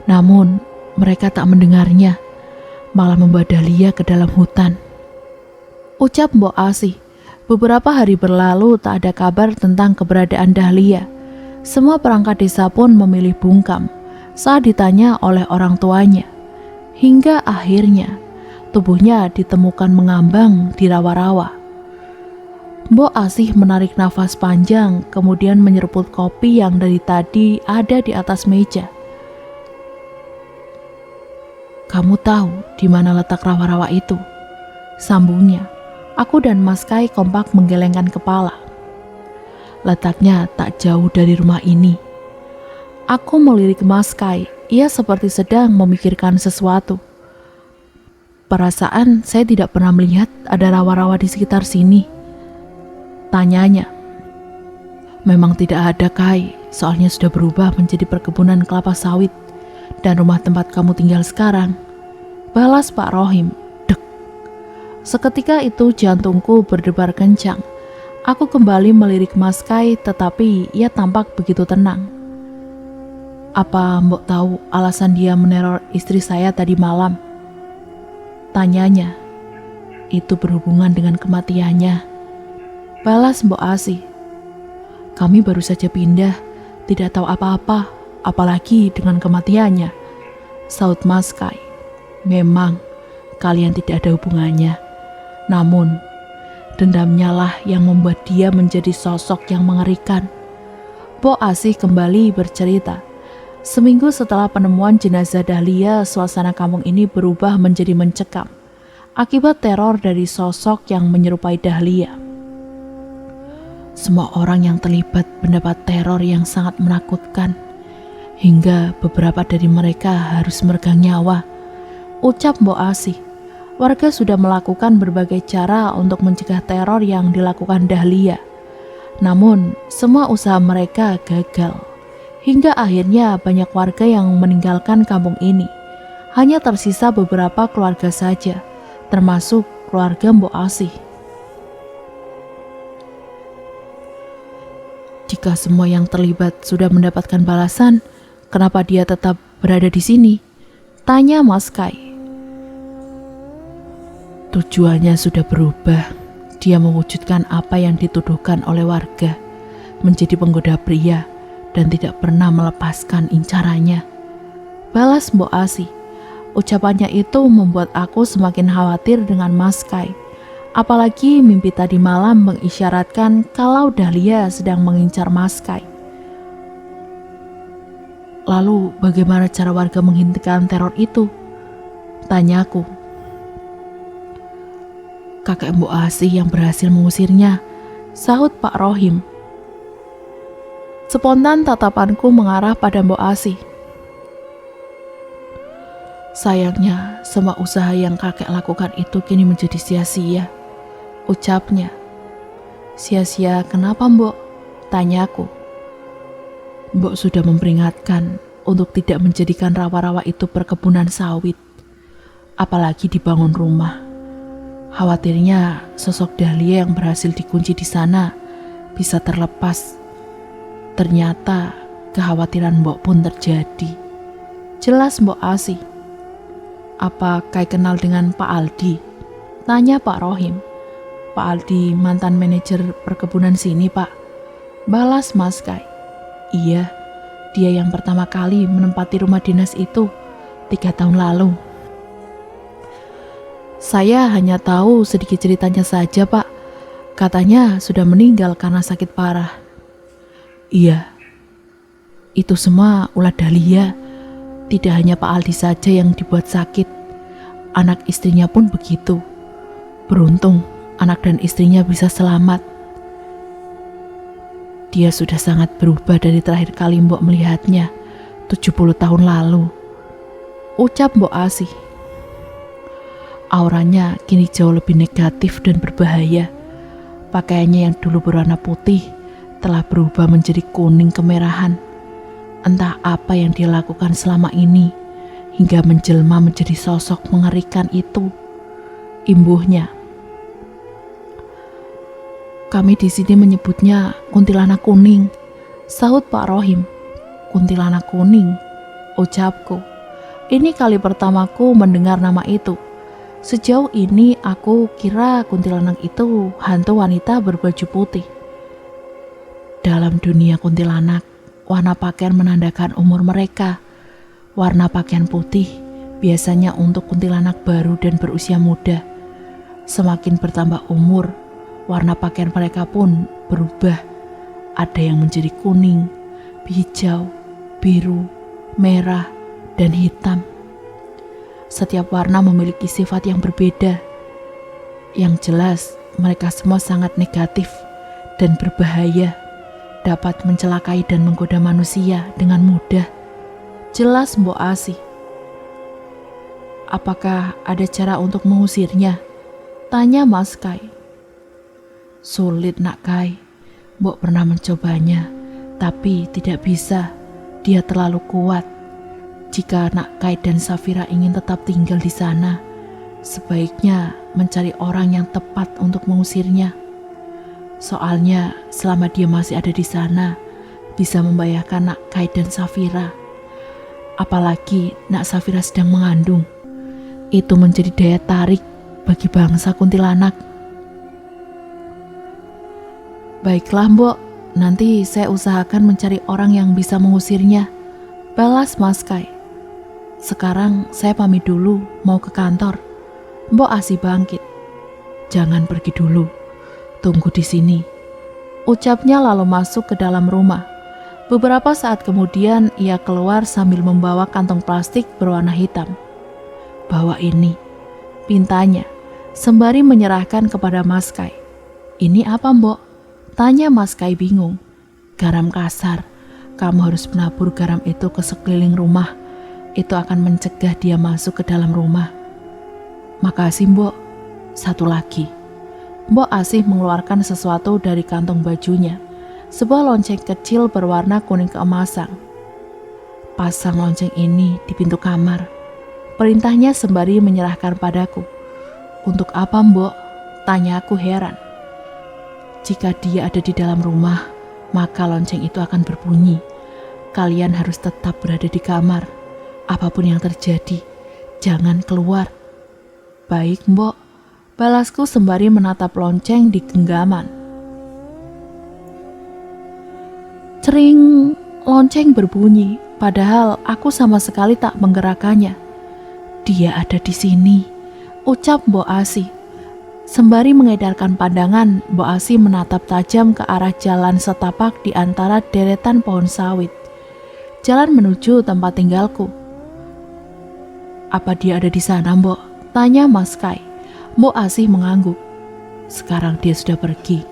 Namun mereka tak mendengarnya, malah membawa Dahlia ke dalam hutan. Ucap Mbok Asih. Beberapa hari berlalu tak ada kabar tentang keberadaan Dahlia. Semua perangkat desa pun memilih bungkam saat ditanya oleh orang tuanya. Hingga akhirnya tubuhnya ditemukan mengambang di rawa-rawa. Mbok Asih menarik nafas panjang, kemudian menyeruput kopi yang dari tadi ada di atas meja. Kamu tahu di mana letak rawa-rawa itu? Sambungnya. Aku dan Mas Kai kompak menggelengkan kepala. Letaknya tak jauh dari rumah ini. Aku melirik Mas Kai. Ia seperti sedang memikirkan sesuatu. Perasaan saya tidak pernah melihat ada rawa-rawa di sekitar sini. Tanyanya. Memang tidak ada, Kai, soalnya sudah berubah menjadi perkebunan kelapa sawit dan rumah tempat kamu tinggal sekarang. Balas Pak Rohim. Dek. Seketika itu jantungku berdebar kencang. Aku kembali melirik Mas Kai, tetapi ia tampak begitu tenang. Apa Mbok tahu alasan dia meneror istri saya tadi malam? Tanyanya. Itu berhubungan dengan kematiannya. Balas Mbok Asih. Kami baru saja pindah, tidak tahu apa-apa, apalagi dengan kematiannya. Saut Mas Kai. Memang kalian tidak ada hubungannya. Namun dendamnya lah yang membuat dia menjadi sosok yang mengerikan. Mbok Asih kembali bercerita. Seminggu setelah penemuan jenazah Dahlia, suasana kampung ini berubah menjadi mencekam akibat teror dari sosok yang menyerupai Dahlia. Semua orang yang terlibat mendapat teror yang sangat menakutkan, hingga beberapa dari mereka harus meregang nyawa. Ucap Mbok Asih. Warga sudah melakukan berbagai cara untuk mencegah teror yang dilakukan Dahlia. Namun, semua usaha mereka gagal. Hingga akhirnya banyak warga yang meninggalkan kampung ini. Hanya tersisa beberapa keluarga saja, termasuk keluarga Mbok Asih. Jika semua yang terlibat sudah mendapatkan balasan, kenapa dia tetap berada di sini? Tanya Mas Kai. Tujuannya sudah berubah. Dia mewujudkan apa yang dituduhkan oleh warga, menjadi penggoda pria dan tidak pernah melepaskan incarannya. Balas Mbok Asih. Ucapannya itu membuat aku semakin khawatir dengan Mas Kai. Apalagi mimpi tadi malam mengisyaratkan kalau Dahlia sedang mengincar Mas Kai. Lalu bagaimana cara warga menghentikan teror itu? Tanyaku. Kakek Mbok Asih yang berhasil mengusirnya, sahut Pak Rohim. Spontan tatapanku mengarah pada Mbok Asih. Sayangnya, semua usaha yang kakek lakukan itu kini menjadi sia-sia. Ucapnya. Sia-sia kenapa, Mbok? Tanyaku. Mbok sudah memperingatkan untuk tidak menjadikan rawa-rawa itu perkebunan sawit, apalagi dibangun rumah. Khawatirnya sosok Dahlia yang berhasil dikunci di sana bisa terlepas. Ternyata kekhawatiran Mbok pun terjadi. Jelas Mbok Asih. Apa Kai kenal dengan Pak Aldi? Tanya Pak Rohim. Pak Aldi mantan manajer perkebunan sini, Pak. Balas Mas Kai. Iya, dia yang pertama kali menempati rumah dinas itu 3 tahun lalu. Saya hanya tahu sedikit ceritanya saja, Pak. Katanya sudah meninggal karena sakit parah. Iya, itu semua ulah Dahlia. Tidak hanya Pak Aldi saja yang dibuat sakit, anak istrinya pun begitu. Beruntung anak dan istrinya bisa selamat. Dia sudah sangat berubah dari terakhir kali Mbok melihatnya 70 tahun lalu, ucap Mbok Asih. Auranya kini jauh lebih negatif dan berbahaya. Pakaiannya yang dulu berwarna putih telah berubah menjadi kuning kemerahan. Entah apa yang dia lakukan selama ini hingga menjelma menjadi sosok mengerikan itu. Imbuhnya. Kami di sini menyebutnya kuntilanak kuning, sahut Pak Rohim. Kuntilanak kuning, ucapku. Ini kali pertamaku mendengar nama itu. Sejauh ini aku kira kuntilanak itu hantu wanita berbaju putih. Dalam dunia kuntilanak, warna pakaian menandakan umur mereka. Warna pakaian putih biasanya untuk kuntilanak baru dan berusia muda. Semakin bertambah umur, warna pakaian mereka pun berubah. Ada yang menjadi kuning, hijau, biru, merah, dan hitam. Setiap warna memiliki sifat yang berbeda. Yang jelas, mereka semua sangat negatif dan berbahaya. Dapat mencelakai dan menggoda manusia dengan mudah. Jelas Mbok Asih. Apakah ada cara untuk mengusirnya? Tanya Mas Kai. Sulit Nak Kai. Mbok pernah mencobanya, tapi tidak bisa. Dia terlalu kuat. Jika Nak Kai dan Safira ingin tetap tinggal di sana, sebaiknya mencari orang yang tepat untuk mengusirnya. Soalnya selama dia masih ada di sana, bisa membahayakan Nak Kai dan Safira. Apalagi Nak Safira sedang mengandung. Itu menjadi daya tarik bagi bangsa kuntilanak. Baiklah Mbok, nanti saya usahakan mencari orang yang bisa mengusirnya. Balas Mas Kai. Sekarang saya pamit dulu, mau ke kantor. Mbok Asih bangkit. Jangan pergi dulu. Tunggu di sini, ucapnya lalu masuk ke dalam rumah. Beberapa saat kemudian ia keluar sambil membawa kantong plastik berwarna hitam. Bawa ini, pintanya, sembari menyerahkan kepada Mas Kai. Ini apa Mbok? Tanya Mas Kai bingung. Garam kasar, kamu harus menabur garam itu ke sekeliling rumah. Itu akan mencegah dia masuk ke dalam rumah. Makasih Mbok. Satu lagi. Mbok Asih mengeluarkan sesuatu dari kantong bajunya, sebuah lonceng kecil berwarna kuning keemasan. Pasang lonceng ini di pintu kamar, perintahnya sembari menyerahkan padaku. Untuk apa Mbok? Tanya aku heran. Jika dia ada di dalam rumah, maka lonceng itu akan berbunyi. Kalian harus tetap berada di kamar. Apapun yang terjadi, jangan keluar. Baik Mbok. Balasku sembari menatap lonceng di genggaman. Cering, lonceng berbunyi, padahal aku sama sekali tak menggerakkannya. Dia ada di sini, ucap Mbok Asih. Sembari mengedarkan pandangan, Mbok Asih menatap tajam ke arah jalan setapak di antara deretan pohon sawit. Jalan menuju tempat tinggalku. Apa dia ada di sana, Mbok? Tanya Mas Kai. Mbok Asih mengangguk. Sekarang dia sudah pergi.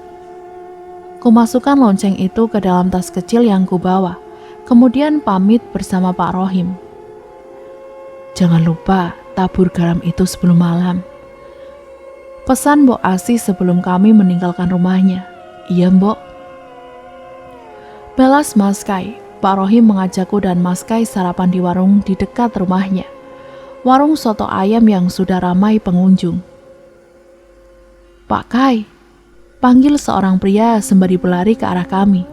Kumasukkan lonceng itu ke dalam tas kecil yang kubawa. Kemudian pamit bersama Pak Rohim. Jangan lupa tabur garam itu sebelum malam. Pesan Mbok Asih sebelum kami meninggalkan rumahnya. Iya Mbok. Balas Mas Kai. Pak Rohim mengajakku dan Mas Kai sarapan di warung di dekat rumahnya. Warung soto ayam yang sudah ramai pengunjung. Pak Kai, panggil seorang pria sembari berlari ke arah kami.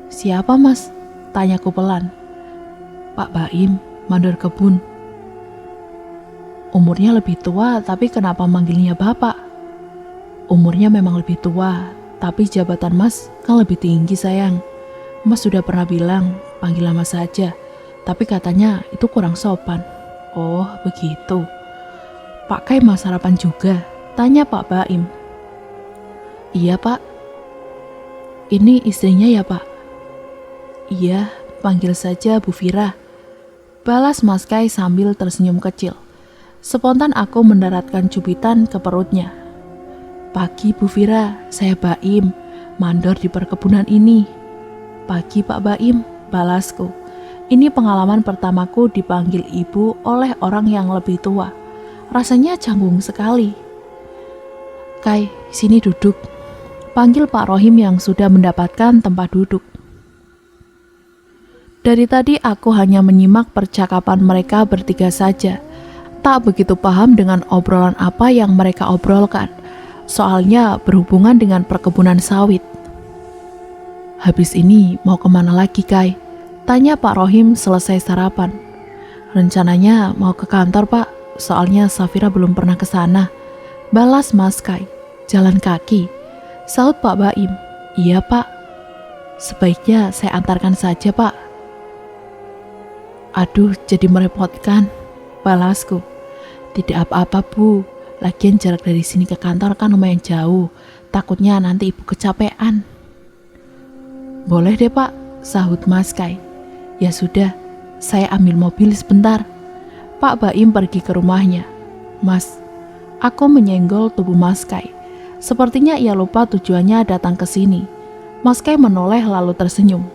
Siapa Mas? Tanyaku pelan. Pak Baim, mandor kebun. Umurnya lebih tua, tapi kenapa manggilnya bapak? Umurnya memang lebih tua, tapi jabatan mas kan lebih tinggi sayang. Mas sudah pernah bilang, panggil nama saja, tapi katanya itu kurang sopan. Oh, begitu. Pak Kai mau sarapan juga? Tanya Pak Baim. Iya pak. Ini istrinya ya pak? Iya, panggil saja Bu Fira. Balas Mas Kai sambil tersenyum kecil. Spontan aku mendaratkan cubitan ke perutnya. Pagi Bu Fira, saya Baim, mandor di perkebunan ini. Pagi Pak Baim, balasku. Ini pengalaman pertamaku dipanggil ibu oleh orang yang lebih tua. Rasanya canggung sekali. Kai, sini duduk. Panggil Pak Rohim yang sudah mendapatkan tempat duduk. Dari tadi aku hanya menyimak percakapan mereka bertiga saja. Tak begitu paham dengan obrolan apa yang mereka obrolkan. Soalnya berhubungan dengan perkebunan sawit. Habis ini mau kemana lagi Kai? Tanya Pak Rohim selesai sarapan. Rencananya mau ke kantor pak, soalnya Safira belum pernah ke sana. Balas Mas Kai. Jalan kaki. Sahut Pak Baim. Iya pak. Sebaiknya saya antarkan saja pak. Aduh, jadi merepotkan. Balasku. Tidak apa-apa bu. Lagian jarak dari sini ke kantor kan lumayan jauh. Takutnya nanti ibu kecapean. Boleh deh pak, sahut Mas Kai. Ya sudah, saya ambil mobil sebentar. Pak Baim pergi ke rumahnya. Mas, aku menyenggol tubuh Mas Kai. Sepertinya ia lupa tujuannya datang ke sini. Mas Kai menoleh lalu tersenyum.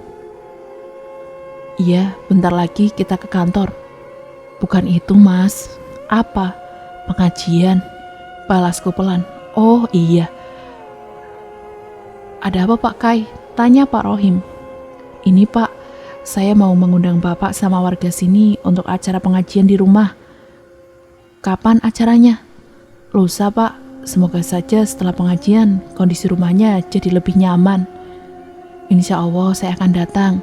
Iya, bentar lagi kita ke kantor. Bukan itu mas. Apa? Pengajian. Balasku pelan. Oh iya. Ada apa Pak Kai? Tanya Pak Rohim. Ini Pak, saya mau mengundang Bapak sama warga sini untuk acara pengajian di rumah. Kapan acaranya? Lusa Pak. Semoga saja setelah pengajian kondisi rumahnya jadi lebih nyaman. Insya Allah saya akan datang.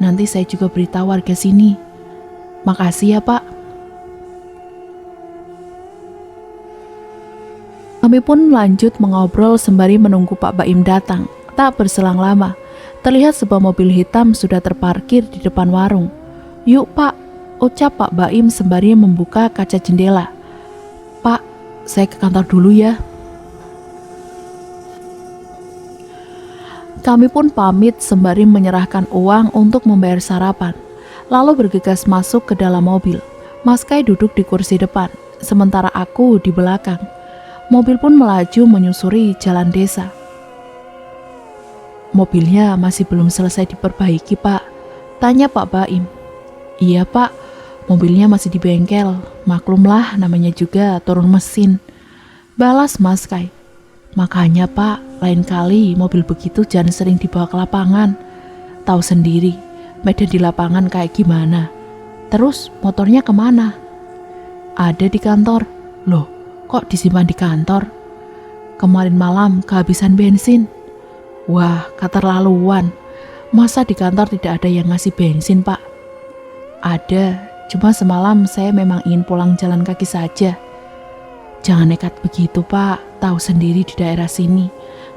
Nanti saya juga beritahu warga sini. Makasih ya Pak. Kami pun lanjut mengobrol sembari menunggu Pak Baim datang. Tak berselang lama, terlihat sebuah mobil hitam sudah terparkir di depan warung. Yuk Pak, ucap Pak Baim sembari membuka kaca jendela. Pak, saya ke kantor dulu ya. Kami pun pamit sembari menyerahkan uang untuk membayar sarapan, lalu bergegas masuk ke dalam mobil. Mas Kai duduk di kursi depan, sementara aku di belakang. Mobil pun melaju menyusuri jalan desa. Mobilnya masih belum selesai diperbaiki Pak, tanya Pak Baim. Iya Pak, mobilnya masih di bengkel, maklumlah namanya juga turun mesin. Balas Mas Kai. Makanya Pak, lain kali mobil begitu jangan sering dibawa ke lapangan. Tahu sendiri, medan di lapangan kayak gimana. Terus motornya kemana? Ada di kantor. Loh, kok disimpan di kantor? Kemarin malam kehabisan bensin. Wah, keterlaluan. Masa di kantor tidak ada yang ngasih bensin Pak? Ada, cuma semalam saya memang ingin pulang jalan kaki saja. Jangan nekat begitu Pak, tahu sendiri di daerah sini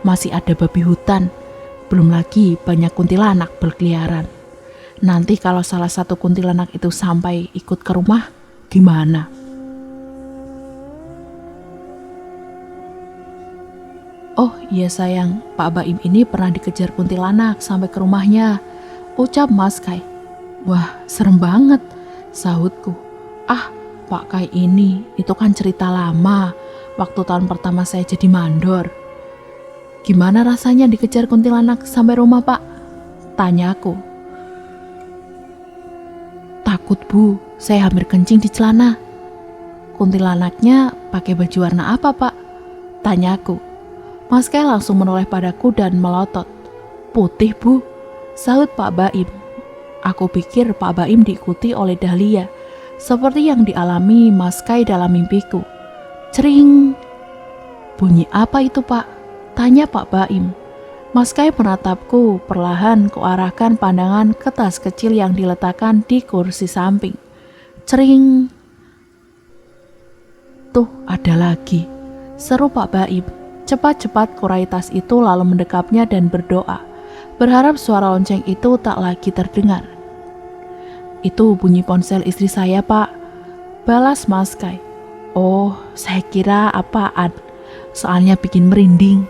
masih ada babi hutan. Belum lagi banyak kuntilanak berkeliaran. Nanti kalau salah satu kuntilanak itu sampai ikut ke rumah, gimana? Oh iya sayang, Pak Baim ini pernah dikejar kuntilanak sampai ke rumahnya, ucap Mas Kai. Wah, serem banget, sahutku. Ah, Pak Kai ini, itu kan cerita lama, waktu tahun pertama saya jadi mandor. Gimana rasanya dikejar kuntilanak sampai rumah Pak? Tanyaku. Takut Bu, saya hampir kencing di celana. Kuntilanaknya pakai baju warna apa Pak? Tanyaku. Mas Kai langsung menoleh padaku dan melotot. Putih Bu, sahut Pak Baim. Aku pikir Pak Baim diikuti oleh Dahlia, seperti yang dialami Mas Kai dalam mimpiku. Cering. Bunyi apa itu Pak? Tanya Pak Baim. Mas Kai menatapku, perlahan kuarahkan pandangan ke tas kecil yang diletakkan di kursi samping. Cering. Tuh, ada lagi, seru Pak Baim. Cepat-cepat kurai tas itu lalu mendekapnya dan berdoa, berharap suara lonceng itu tak lagi terdengar. Itu bunyi ponsel istri saya, Pak, balas Mas Kai. Oh, saya kira apaan, soalnya bikin merinding.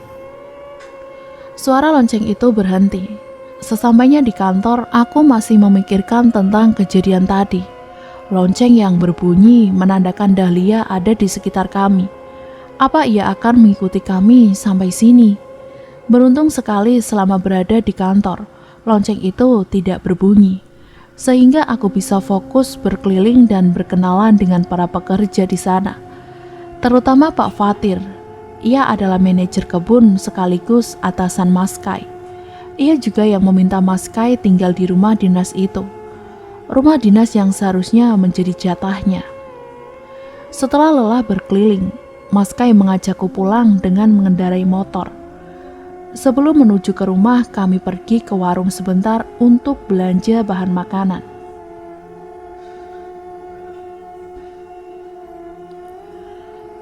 Suara lonceng itu berhenti. Sesampainya di kantor, aku masih memikirkan tentang kejadian tadi. Lonceng yang berbunyi menandakan Dahlia ada di sekitar kami. Apa ia akan mengikuti kami sampai sini? Beruntung sekali selama berada di kantor, lonceng itu tidak berbunyi. Sehingga aku bisa fokus berkeliling dan berkenalan dengan para pekerja di sana. Terutama Pak Fatir. Ia adalah manajer kebun sekaligus atasan Mas Kai. Ia juga yang meminta Mas Kai tinggal di rumah dinas itu. Rumah dinas yang seharusnya menjadi jatahnya. Setelah lelah berkeliling, Mas Kai mengajakku pulang dengan mengendarai motor. Sebelum menuju ke rumah, kami pergi ke warung sebentar untuk belanja bahan makanan.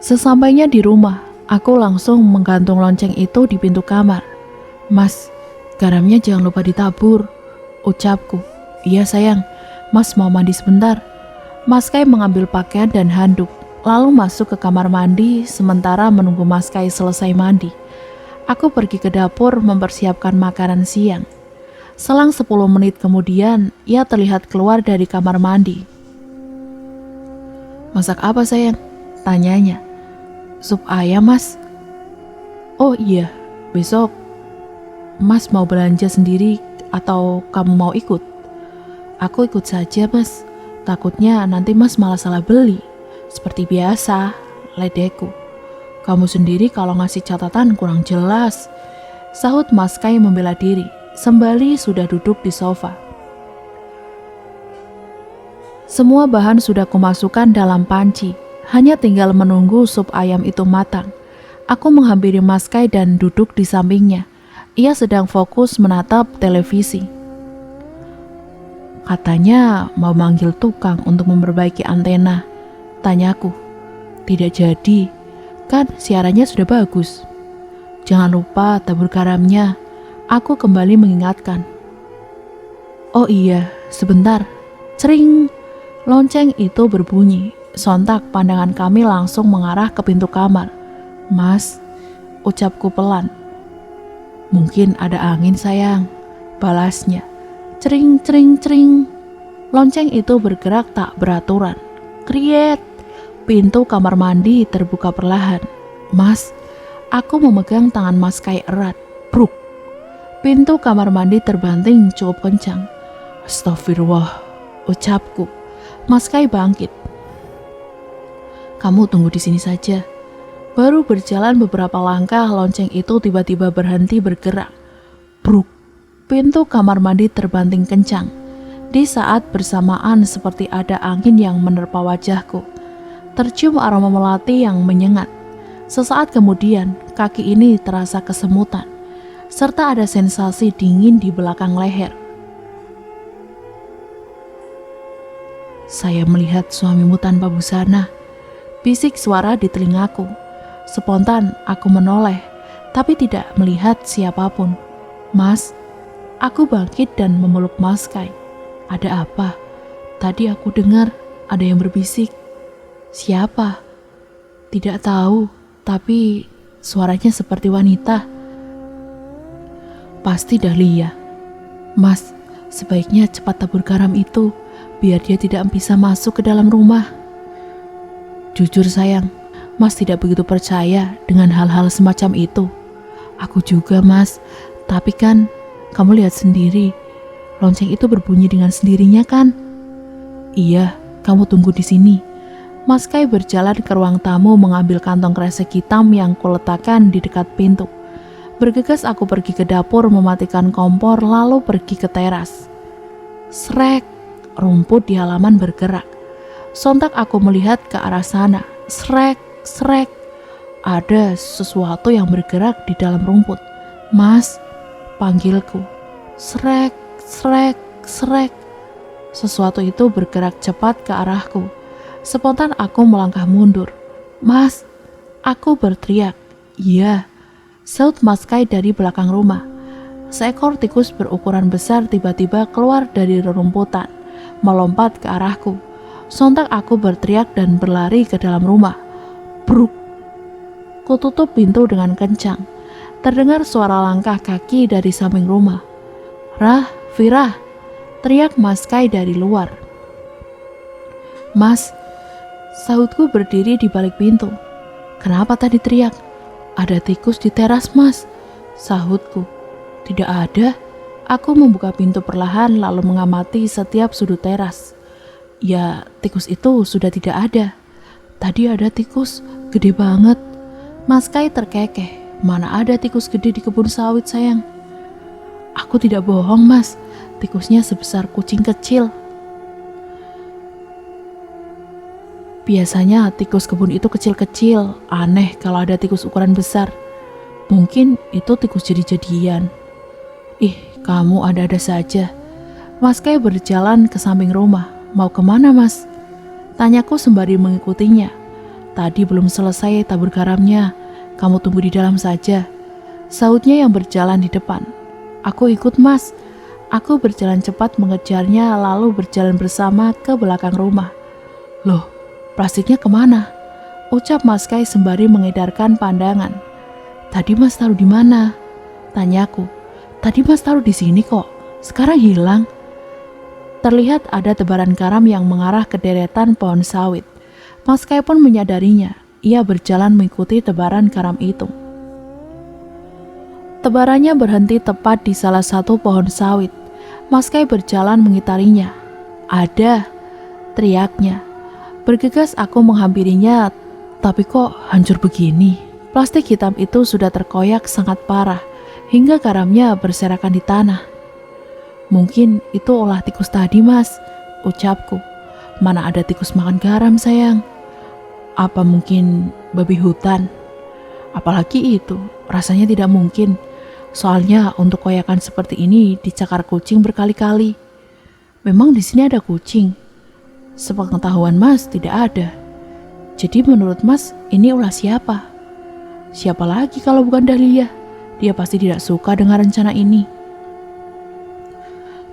Sesampainya di rumah, aku langsung menggantung lonceng itu di pintu kamar. Mas, garamnya jangan lupa ditabur, ucapku. Iya sayang, Mas mau mandi sebentar. Mas Kai mengambil pakaian dan handuk, lalu masuk ke kamar mandi sementara menunggu Mas Kai selesai mandi. Aku pergi ke dapur mempersiapkan makanan siang. Selang 10 menit kemudian, ia terlihat keluar dari kamar mandi. Masak apa sayang? Tanyanya. Sup ayam, Mas. Oh iya, besok Mas mau belanja sendiri atau kamu mau ikut? Aku ikut saja, Mas. Takutnya nanti Mas malah salah beli. Seperti biasa, ledekku. Kamu sendiri kalau ngasih catatan kurang jelas, sahut Mas Kai membela diri, sembari sudah duduk di sofa. Semua bahan sudah kumasukkan dalam panci, hanya tinggal menunggu sup ayam itu matang. Aku menghampiri Mas Kai dan duduk di sampingnya. Ia sedang fokus menatap televisi. Katanya mau manggil tukang untuk memperbaiki antena. Tanyaku. Tidak jadi, kan siarannya sudah bagus. Jangan lupa tabur garamnya. Aku kembali mengingatkan. Oh iya, sebentar. Cering. Lonceng itu berbunyi. Sontak pandangan kami langsung mengarah ke pintu kamar. Mas, ucapku pelan. Mungkin ada angin sayang, balasnya. Cering, cering, cering. Lonceng itu bergerak tak beraturan. Kriet. Pintu kamar mandi terbuka perlahan. Mas, aku memegang tangan Mas Kai erat. Bruk. Pintu kamar mandi terbanting cukup kencang. Astagfirullah, ucapku. Mas Kai bangkit. Kamu tunggu di sini saja. Baru berjalan beberapa langkah, lonceng itu tiba-tiba berhenti bergerak. Bruk. Pintu kamar mandi terbanting kencang. Di saat bersamaan seperti ada angin yang menerpa wajahku. Tercium aroma melati yang menyengat. Sesaat kemudian, kaki ini terasa kesemutan, serta ada sensasi dingin di belakang leher. Saya melihat suamimu tanpa busana, bisik suara di telingaku. Spontan aku menoleh, tapi tidak melihat siapapun. Mas, aku bangkit dan memeluk Mas Kai. Ada apa? Tadi aku dengar ada yang berbisik. Siapa? Tidak tahu, tapi suaranya seperti wanita. Pasti Dahlia. Mas, sebaiknya cepat tabur garam itu, biar dia tidak bisa masuk ke dalam rumah. Jujur sayang, Mas tidak begitu percaya dengan hal-hal semacam itu. Aku juga, Mas. Tapi kan, kamu lihat sendiri, lonceng itu berbunyi dengan sendirinya kan? Iya, kamu tunggu di sini. Mas Kai berjalan ke ruang tamu mengambil kantong kresek hitam yang kuletakkan di dekat pintu. Bergegas aku pergi ke dapur mematikan kompor lalu pergi ke teras. Srek, rumput di halaman bergerak. Sontak aku melihat ke arah sana. Srek, srek. Ada sesuatu yang bergerak di dalam rumput. Mas, panggilku. Srek, srek, srek. Sesuatu itu bergerak cepat ke arahku. Spontan aku melangkah mundur. "Mas!" Aku berteriak. "Iya," saut Mas Kai dari belakang rumah. Seekor tikus berukuran besar tiba-tiba keluar dari rerumputan, melompat ke arahku. Sontak aku berteriak dan berlari ke dalam rumah. Bruk! Kututup pintu dengan kencang. Terdengar suara langkah kaki dari samping rumah. "Rah, Firah!" teriak Mas Kai dari luar. "Mas," sahutku berdiri di balik pintu. "Kenapa tadi teriak?" "Ada tikus di teras, Mas," sahutku. "Tidak ada." Aku membuka pintu perlahan lalu mengamati setiap sudut teras. Ya, tikus itu sudah tidak ada. Tadi ada tikus, gede banget. Mas Kai terkekeh. "Mana ada tikus gede di kebun sawit, sayang?" "Aku tidak bohong, Mas. Tikusnya sebesar kucing kecil." Biasanya tikus kebun itu kecil-kecil. Aneh kalau ada tikus ukuran besar. Mungkin itu tikus jadi-jadian. "Ih, kamu ada-ada saja." Mas Kai berjalan ke samping rumah. "Mau kemana, Mas?" tanyaku sembari mengikutinya. "Tadi belum selesai tabur garamnya. Kamu tunggu di dalam saja," sautnya yang berjalan di depan. "Aku ikut, Mas." Aku berjalan cepat mengejarnya lalu berjalan bersama ke belakang rumah. "Loh, plastiknya kemana?" ucap Mas Kai sembari mengedarkan pandangan. "Tadi Mas taruh di mana?" tanyaku. "Tadi Mas taruh di sini kok, sekarang hilang." Terlihat ada tebaran garam yang mengarah ke deretan pohon sawit. Mas Kai pun menyadarinya. Ia berjalan mengikuti tebaran garam itu. Tebarannya berhenti tepat di salah satu pohon sawit. Mas Kai berjalan mengitarinya. "Ada!" teriaknya. Bergegas aku menghampirinya, tapi kok hancur begini? Plastik hitam itu sudah terkoyak sangat parah, hingga garamnya berserakan di tanah. "Mungkin itu ulah tikus tadi, Mas," ucapku. "Mana ada tikus makan garam, sayang." "Apa mungkin babi hutan?" "Apalagi itu, rasanya tidak mungkin. Soalnya untuk koyakan seperti ini dicakar kucing berkali-kali." "Memang di sini ada kucing?" "Sepengetahuan Mas tidak ada." "Jadi menurut Mas ini ulah siapa?" "Siapa lagi kalau bukan Dahlia? Dia pasti tidak suka dengan rencana ini."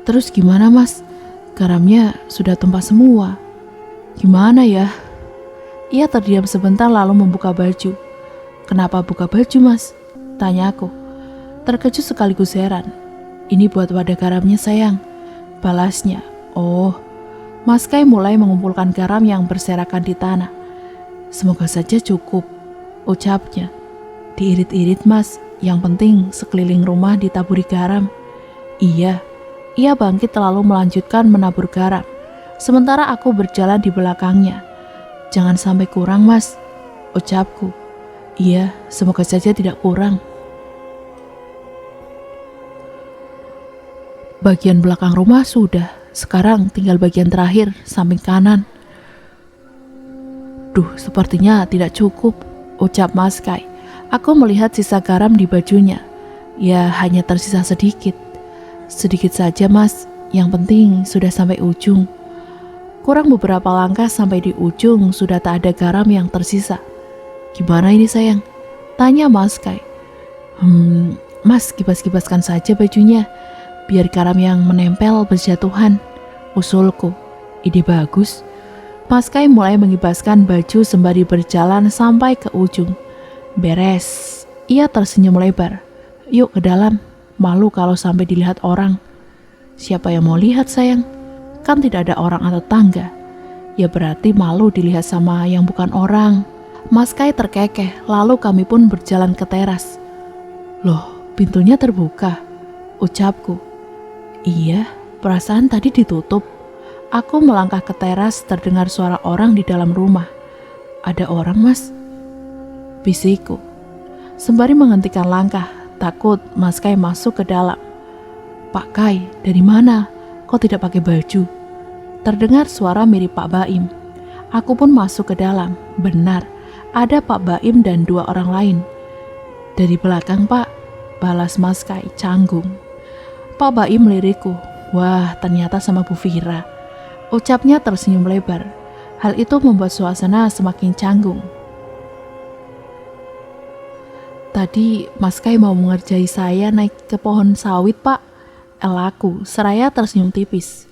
"Terus gimana, Mas? Garamnya sudah tumpah semua. Gimana ya?" Ia terdiam sebentar lalu membuka baju. "Kenapa buka baju, Mas?" tanyaku. Terkejut sekaligus heran. "Ini buat wadah garamnya, sayang," balasnya. "Oh." Mas Kai mulai mengumpulkan garam yang berserakan di tanah. "Semoga saja cukup," ucapnya. "Diirit-irit, Mas. Yang penting sekeliling rumah ditaburi garam." "Iya." Ia bangkit lalu melanjutkan menabur garam. Sementara aku berjalan di belakangnya. "Jangan sampai kurang, Mas," ucapku. "Iya, semoga saja tidak kurang." Bagian belakang rumah sudah, sekarang tinggal bagian terakhir, samping kanan. "Duh, sepertinya tidak cukup," ucap Mas Kai. Aku melihat sisa garam di bajunya. Ya, hanya tersisa sedikit. "Sedikit saja, Mas. Yang penting sudah sampai ujung." Kurang beberapa langkah sampai di ujung, sudah tak ada garam yang tersisa. "Gimana ini, sayang?" tanya Mas Kai. Mas kibas-kibaskan saja bajunya, biar garam yang menempel berjatuhan," usulku. "Ide bagus." Mas Kai mulai mengibaskan baju sembari berjalan sampai ke ujung. "Beres." Ia tersenyum lebar. "Yuk ke dalam. Malu kalau sampai dilihat orang." "Siapa yang mau lihat, sayang? Kan tidak ada orang atau tangga." "Ya berarti malu dilihat sama yang bukan orang." Mas Kai terkekeh, lalu kami pun berjalan ke teras. "Loh, pintunya terbuka," ucapku. "Iya, perasaan tadi ditutup." Aku melangkah ke teras, terdengar suara orang di dalam rumah. "Ada orang, Mas?" bisikku. Sembari menghentikan langkah, takut Mas Kai masuk ke dalam. "Pak Kai, dari mana? Kok tidak pakai baju?" Terdengar suara mirip Pak Baim. Aku pun masuk ke dalam. Benar, ada Pak Baim dan 2 orang lain. "Dari belakang, Pak," balas Mas Kai canggung. Pak Baim melirikku. "Wah, ternyata sama Bu Fira." Ucapnya tersenyum lebar. Hal itu membuat suasana semakin canggung. Tadi Mas Kai mau mengerjai saya naik ke pohon sawit, Pak. Elaku, seraya tersenyum tipis.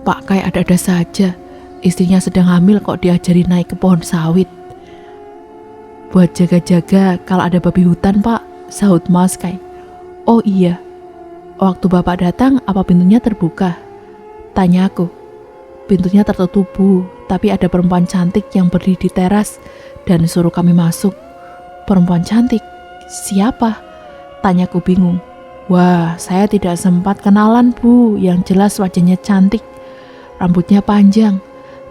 Pak Kai ada-ada saja. Istrinya sedang hamil kok diajari naik ke pohon sawit. Buat jaga-jaga kalau ada babi hutan, Pak, sahut Mas Kai. Oh iya, waktu Bapak datang apa pintunya terbuka? Tanya aku. Pintunya tertutup, Bu, tapi ada perempuan cantik yang berdiri di teras dan suruh kami masuk. Perempuan cantik? Siapa? Tanyaku bingung. Wah, saya tidak sempat kenalan, Bu. Yang jelas wajahnya cantik. Rambutnya panjang.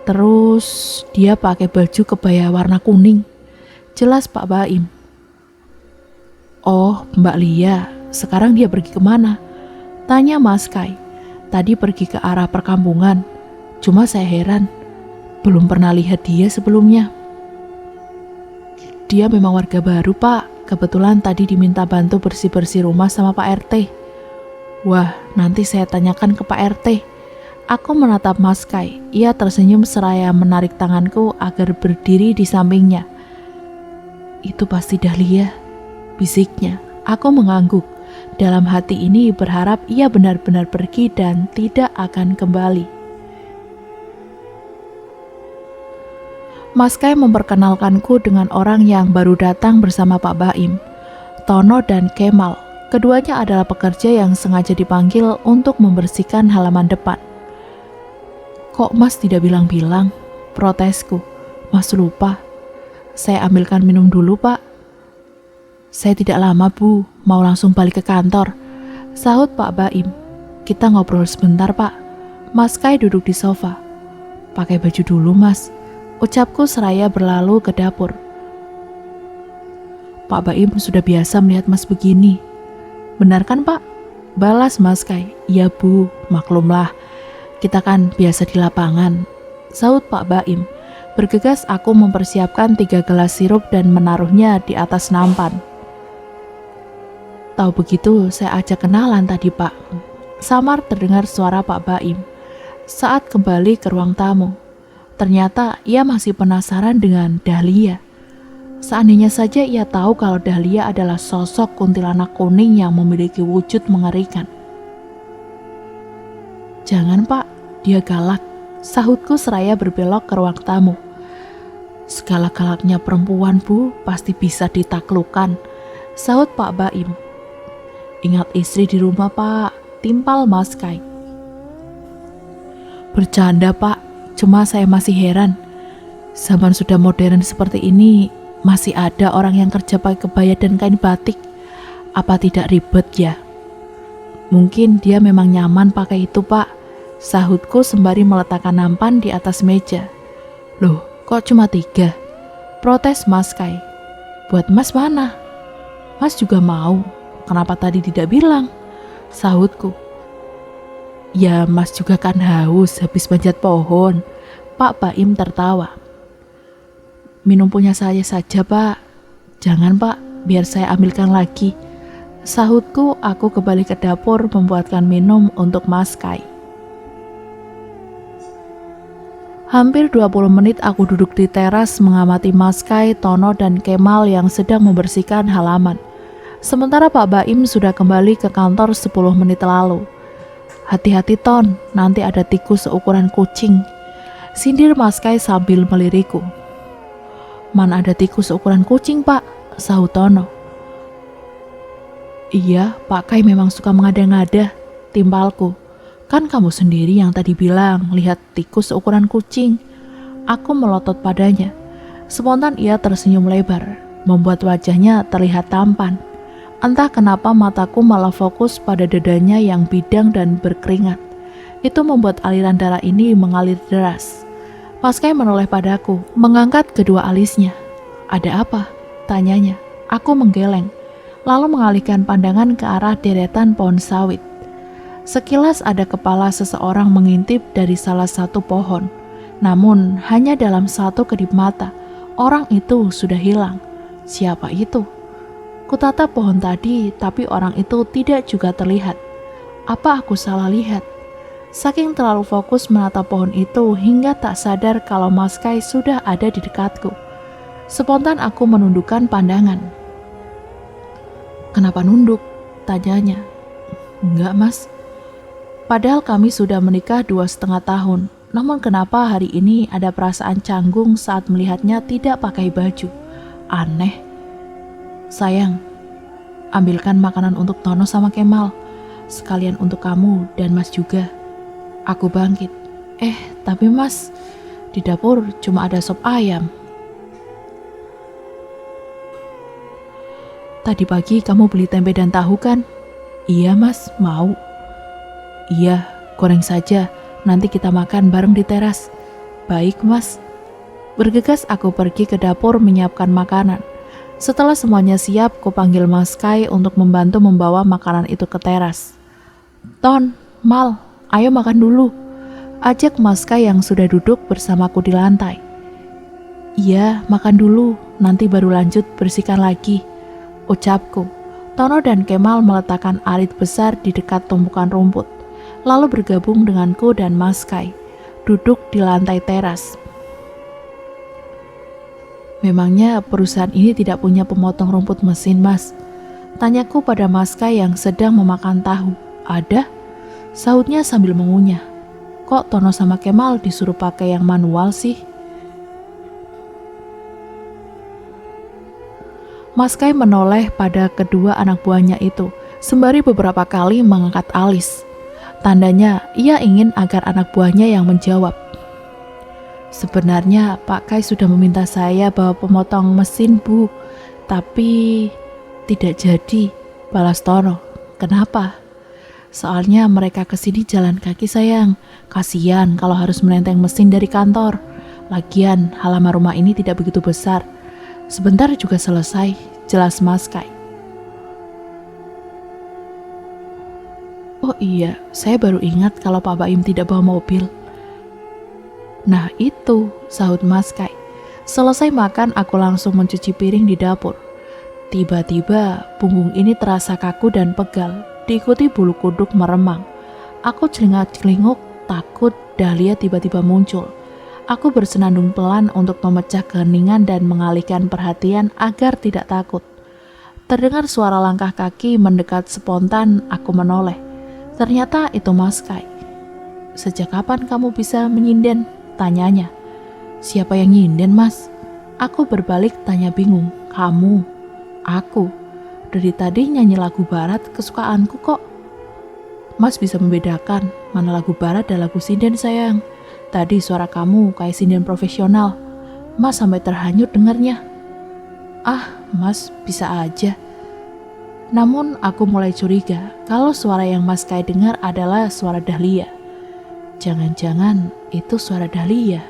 Terus dia pakai baju kebaya warna kuning. Jelas Pak Baim. Oh, Mbak Lia. Sekarang dia pergi kemana? Tanya Mas Kai. Tadi pergi ke arah perkampungan. Cuma saya heran. Belum pernah lihat dia sebelumnya. Dia memang warga baru, Pak. Kebetulan tadi diminta bantu bersih-bersih rumah sama Pak RT. Wah, nanti saya tanyakan ke Pak RT. Aku menatap Mas Kai. Ia tersenyum seraya menarik tanganku agar berdiri di sampingnya. Itu pasti Dahlia, bisiknya. Aku mengangguk. Dalam hati ini berharap ia benar-benar pergi dan tidak akan kembali. Mas Kai memperkenalkanku dengan orang yang baru datang bersama Pak Baim, Tono dan Kemal. Keduanya adalah pekerja yang sengaja dipanggil untuk membersihkan halaman depan. Kok Mas tidak bilang-bilang? Protesku. Mas lupa. Saya ambilkan minum dulu, Pak. Saya tidak lama, Bu. Mau langsung balik ke kantor. Sahut Pak Baim. Kita ngobrol sebentar, Pak. Mas Kai duduk di sofa. Pakai baju dulu, Mas. Ucapku seraya berlalu ke dapur. Pak Baim sudah biasa melihat Mas begini. Benar kan, Pak? Balas Mas Kai. Iya, Bu. Maklumlah. Kita kan biasa di lapangan. Sahut Pak Baim. Bergegas aku mempersiapkan 3 gelas sirup dan menaruhnya di atas nampan. Tahu begitu, saya ajak kenalan tadi, Pak. Samar terdengar suara Pak Baim saat kembali ke ruang tamu. Ternyata ia masih penasaran dengan Dahlia. Seandainya saja ia tahu kalau Dahlia adalah sosok kuntilanak kuning yang memiliki wujud mengerikan. Jangan, Pak, dia galak. Sahutku seraya berbelok ke ruang tamu. Segala galaknya perempuan, Bu, pasti bisa ditaklukkan. Sahut Pak Baim. Ingat istri di rumah, Pak. Timpal Mas Kai. Bercanda, Pak. Cuma saya masih heran. Zaman sudah modern seperti ini, masih ada orang yang kerja pakai kebaya dan kain batik. Apa tidak ribet ya? Mungkin dia memang nyaman pakai itu, Pak. Sahutku sembari meletakkan nampan di atas meja. Loh, kok cuma 3? Protes Mas Kai. Buat Mas mana? Mas juga mau. Kenapa tadi tidak bilang? Sahutku. Ya, Mas juga kan haus habis manjat pohon. Pak Baim tertawa. Minum punya saya saja, Pak. Jangan, Pak, biar saya ambilkan lagi. Sahutku, aku kembali ke dapur membuatkan minum untuk Mas Kai. Hampir 20 menit aku duduk di teras mengamati Mas Kai, Tono, dan Kemal yang sedang membersihkan halaman. Sementara Pak Baim sudah kembali ke kantor 10 menit lalu. Hati-hati, Ton, nanti ada tikus seukuran kucing. Sindir Mas Kai sambil melirikku. Mana ada tikus seukuran kucing, Pak? Sahut Tono. Iya, Pak Kai memang suka mengada-ngada, timpalku. Kan kamu sendiri yang tadi bilang lihat tikus seukuran kucing. Aku melotot padanya. Spontan ia tersenyum lebar, membuat wajahnya terlihat tampan. Entah kenapa mataku malah fokus pada dadanya yang bidang dan berkeringat. Itu membuat aliran darah ini mengalir deras. Mas Kai menoleh padaku, mengangkat kedua alisnya. Ada apa? Tanyanya. Aku menggeleng, lalu mengalihkan pandangan ke arah deretan pohon sawit. Sekilas ada kepala seseorang mengintip dari salah satu pohon. Namun hanya dalam satu kedip mata, orang itu sudah hilang. Siapa itu? Kutatap pohon tadi, tapi orang itu tidak juga terlihat. Apa aku salah lihat? Saking terlalu fokus menatap pohon itu hingga tak sadar kalau Mas Kai sudah ada di dekatku. Spontan aku menundukkan pandangan. "Kenapa nunduk?" tanyanya. "Enggak, Mas. Padahal kami sudah menikah 2,5 tahun. Namun kenapa hari ini ada perasaan canggung saat melihatnya tidak pakai baju? Aneh." "Sayang, ambilkan makanan untuk Tono sama Kemal. Sekalian untuk kamu dan Mas juga." Aku bangkit. Tapi Mas, di dapur cuma ada sop ayam." "Tadi pagi kamu beli tempe dan tahu kan?" "Iya Mas, mau." "Iya, goreng saja. Nanti kita makan bareng di teras." "Baik Mas." Bergegas aku pergi ke dapur menyiapkan makanan. Setelah semuanya siap, ku panggil Mas Kai untuk membantu membawa makanan itu ke teras. "Ton, Mal, ayo makan dulu," ajak Mas Kai yang sudah duduk bersamaku di lantai. "Iya, makan dulu, nanti baru lanjut bersihkan lagi," ucapku. Tono dan Kemal meletakkan arit besar di dekat tumpukan rumput, lalu bergabung denganku dan Mas Kai, duduk di lantai teras. "Memangnya perusahaan ini tidak punya pemotong rumput mesin, Mas?" tanyaku pada Mas Kai yang sedang memakan tahu. "Ada," sahutnya sambil mengunyah. "Kok Tono sama Kemal disuruh pakai yang manual sih?" Mas Kai menoleh pada kedua anak buahnya itu, sembari beberapa kali mengangkat alis. Tandanya ia ingin agar anak buahnya yang menjawab. "Sebenarnya Pak Kai sudah meminta saya bawa pemotong mesin, Bu. Tapi tidak jadi," balas Tono. "Kenapa?" "Soalnya mereka kesini jalan kaki sayang. Kasian kalau harus menenteng mesin dari kantor. Lagian halaman rumah ini tidak begitu besar. Sebentar juga selesai," jelas Mas Kai. "Oh iya, saya baru ingat kalau Pak Baim tidak bawa mobil." "Nah itu," sahut Mas Kai. Selesai makan, aku langsung mencuci piring di dapur. Tiba-tiba punggung ini terasa kaku dan pegal, diikuti bulu kuduk meremang. Aku celingak-celinguk, takut Dahlia tiba-tiba muncul. Aku bersenandung pelan untuk memecah keheningan dan mengalihkan perhatian agar tidak takut. Terdengar suara langkah kaki mendekat spontan, aku menoleh. Ternyata itu Mas Kai. "Sejak kapan kamu bisa menyinden?" tanyanya. "Siapa yang nyinden, Mas?" Aku berbalik tanya bingung. "Kamu." "Aku? Dari tadi nyanyi lagu barat kesukaanku kok." "Mas bisa membedakan mana lagu barat dan lagu sinden sayang. Tadi suara kamu kayak sinden profesional. Mas sampai terhanyut dengarnya." "Ah, Mas bisa aja." Namun aku mulai curiga kalau suara yang Mas Kai dengar adalah suara Dahlia. Jangan-jangan itu suara Dahlia.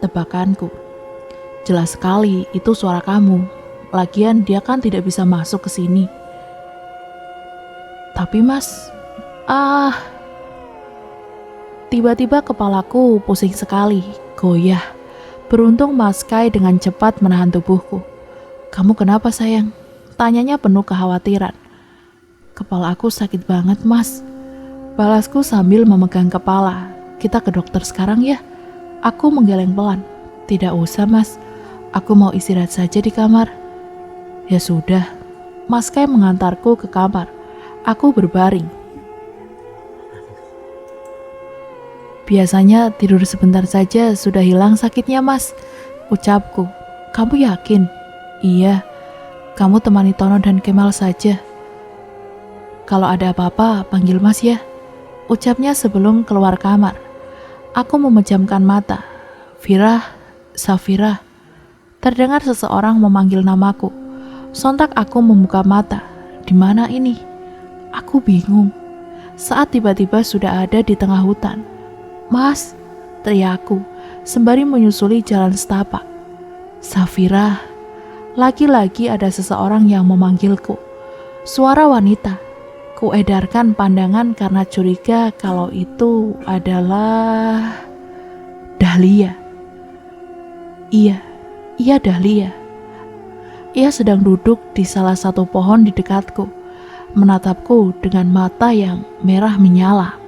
Tebakanku. Jelas sekali itu suara kamu. Lagian dia kan tidak bisa masuk ke sini. "Tapi Mas, tiba-tiba kepalaku pusing sekali, goyah. Beruntung Mas Kai dengan cepat menahan tubuhku. "Kamu kenapa sayang?" tanyanya penuh kekhawatiran. "Kepala aku sakit banget Mas," balasku sambil memegang kepala. "Kita ke dokter sekarang ya?" Aku menggeleng pelan. "Tidak usah Mas, aku mau istirahat saja di kamar." "Ya sudah." Mas Kai mengantarku ke kamar. Aku berbaring. "Biasanya tidur sebentar saja sudah hilang sakitnya Mas," ucapku. "Kamu yakin?" "Iya, kamu temani Tono dan Kemal saja. Kalau ada apa-apa panggil Mas ya," ucapnya sebelum keluar kamar. Aku memejamkan mata. "Firah, Safira." Terdengar seseorang memanggil namaku. Sontak aku membuka mata. Di mana ini? Aku bingung. Saat tiba-tiba sudah ada di tengah hutan. "Mas," teriakku, sembari menyusuli jalan setapak. "Safira." Lagi-lagi ada seseorang yang memanggilku. Suara wanita. Kuedarkan pandangan karena curiga kalau itu adalah Dahlia. Iya Dahlia. Ia sedang duduk di salah satu pohon di dekatku, menatapku dengan mata yang merah menyala.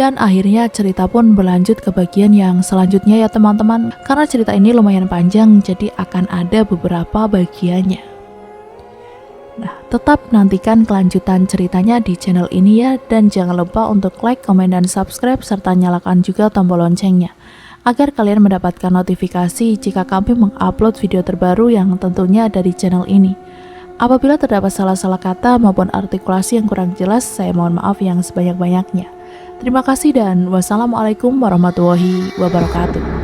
Dan akhirnya cerita pun berlanjut ke bagian yang selanjutnya ya teman-teman. Karena cerita ini lumayan panjang, jadi akan ada beberapa bagiannya. Nah, tetap nantikan kelanjutan ceritanya di channel ini ya. Dan jangan lupa untuk like, komen, dan subscribe, serta nyalakan juga tombol loncengnya, agar kalian mendapatkan notifikasi jika kami mengupload video terbaru yang tentunya ada di channel ini. Apabila terdapat salah-salah kata maupun artikulasi yang kurang jelas, saya mohon maaf yang sebanyak-banyaknya. Terima kasih dan wassalamualaikum warahmatullahi wabarakatuh.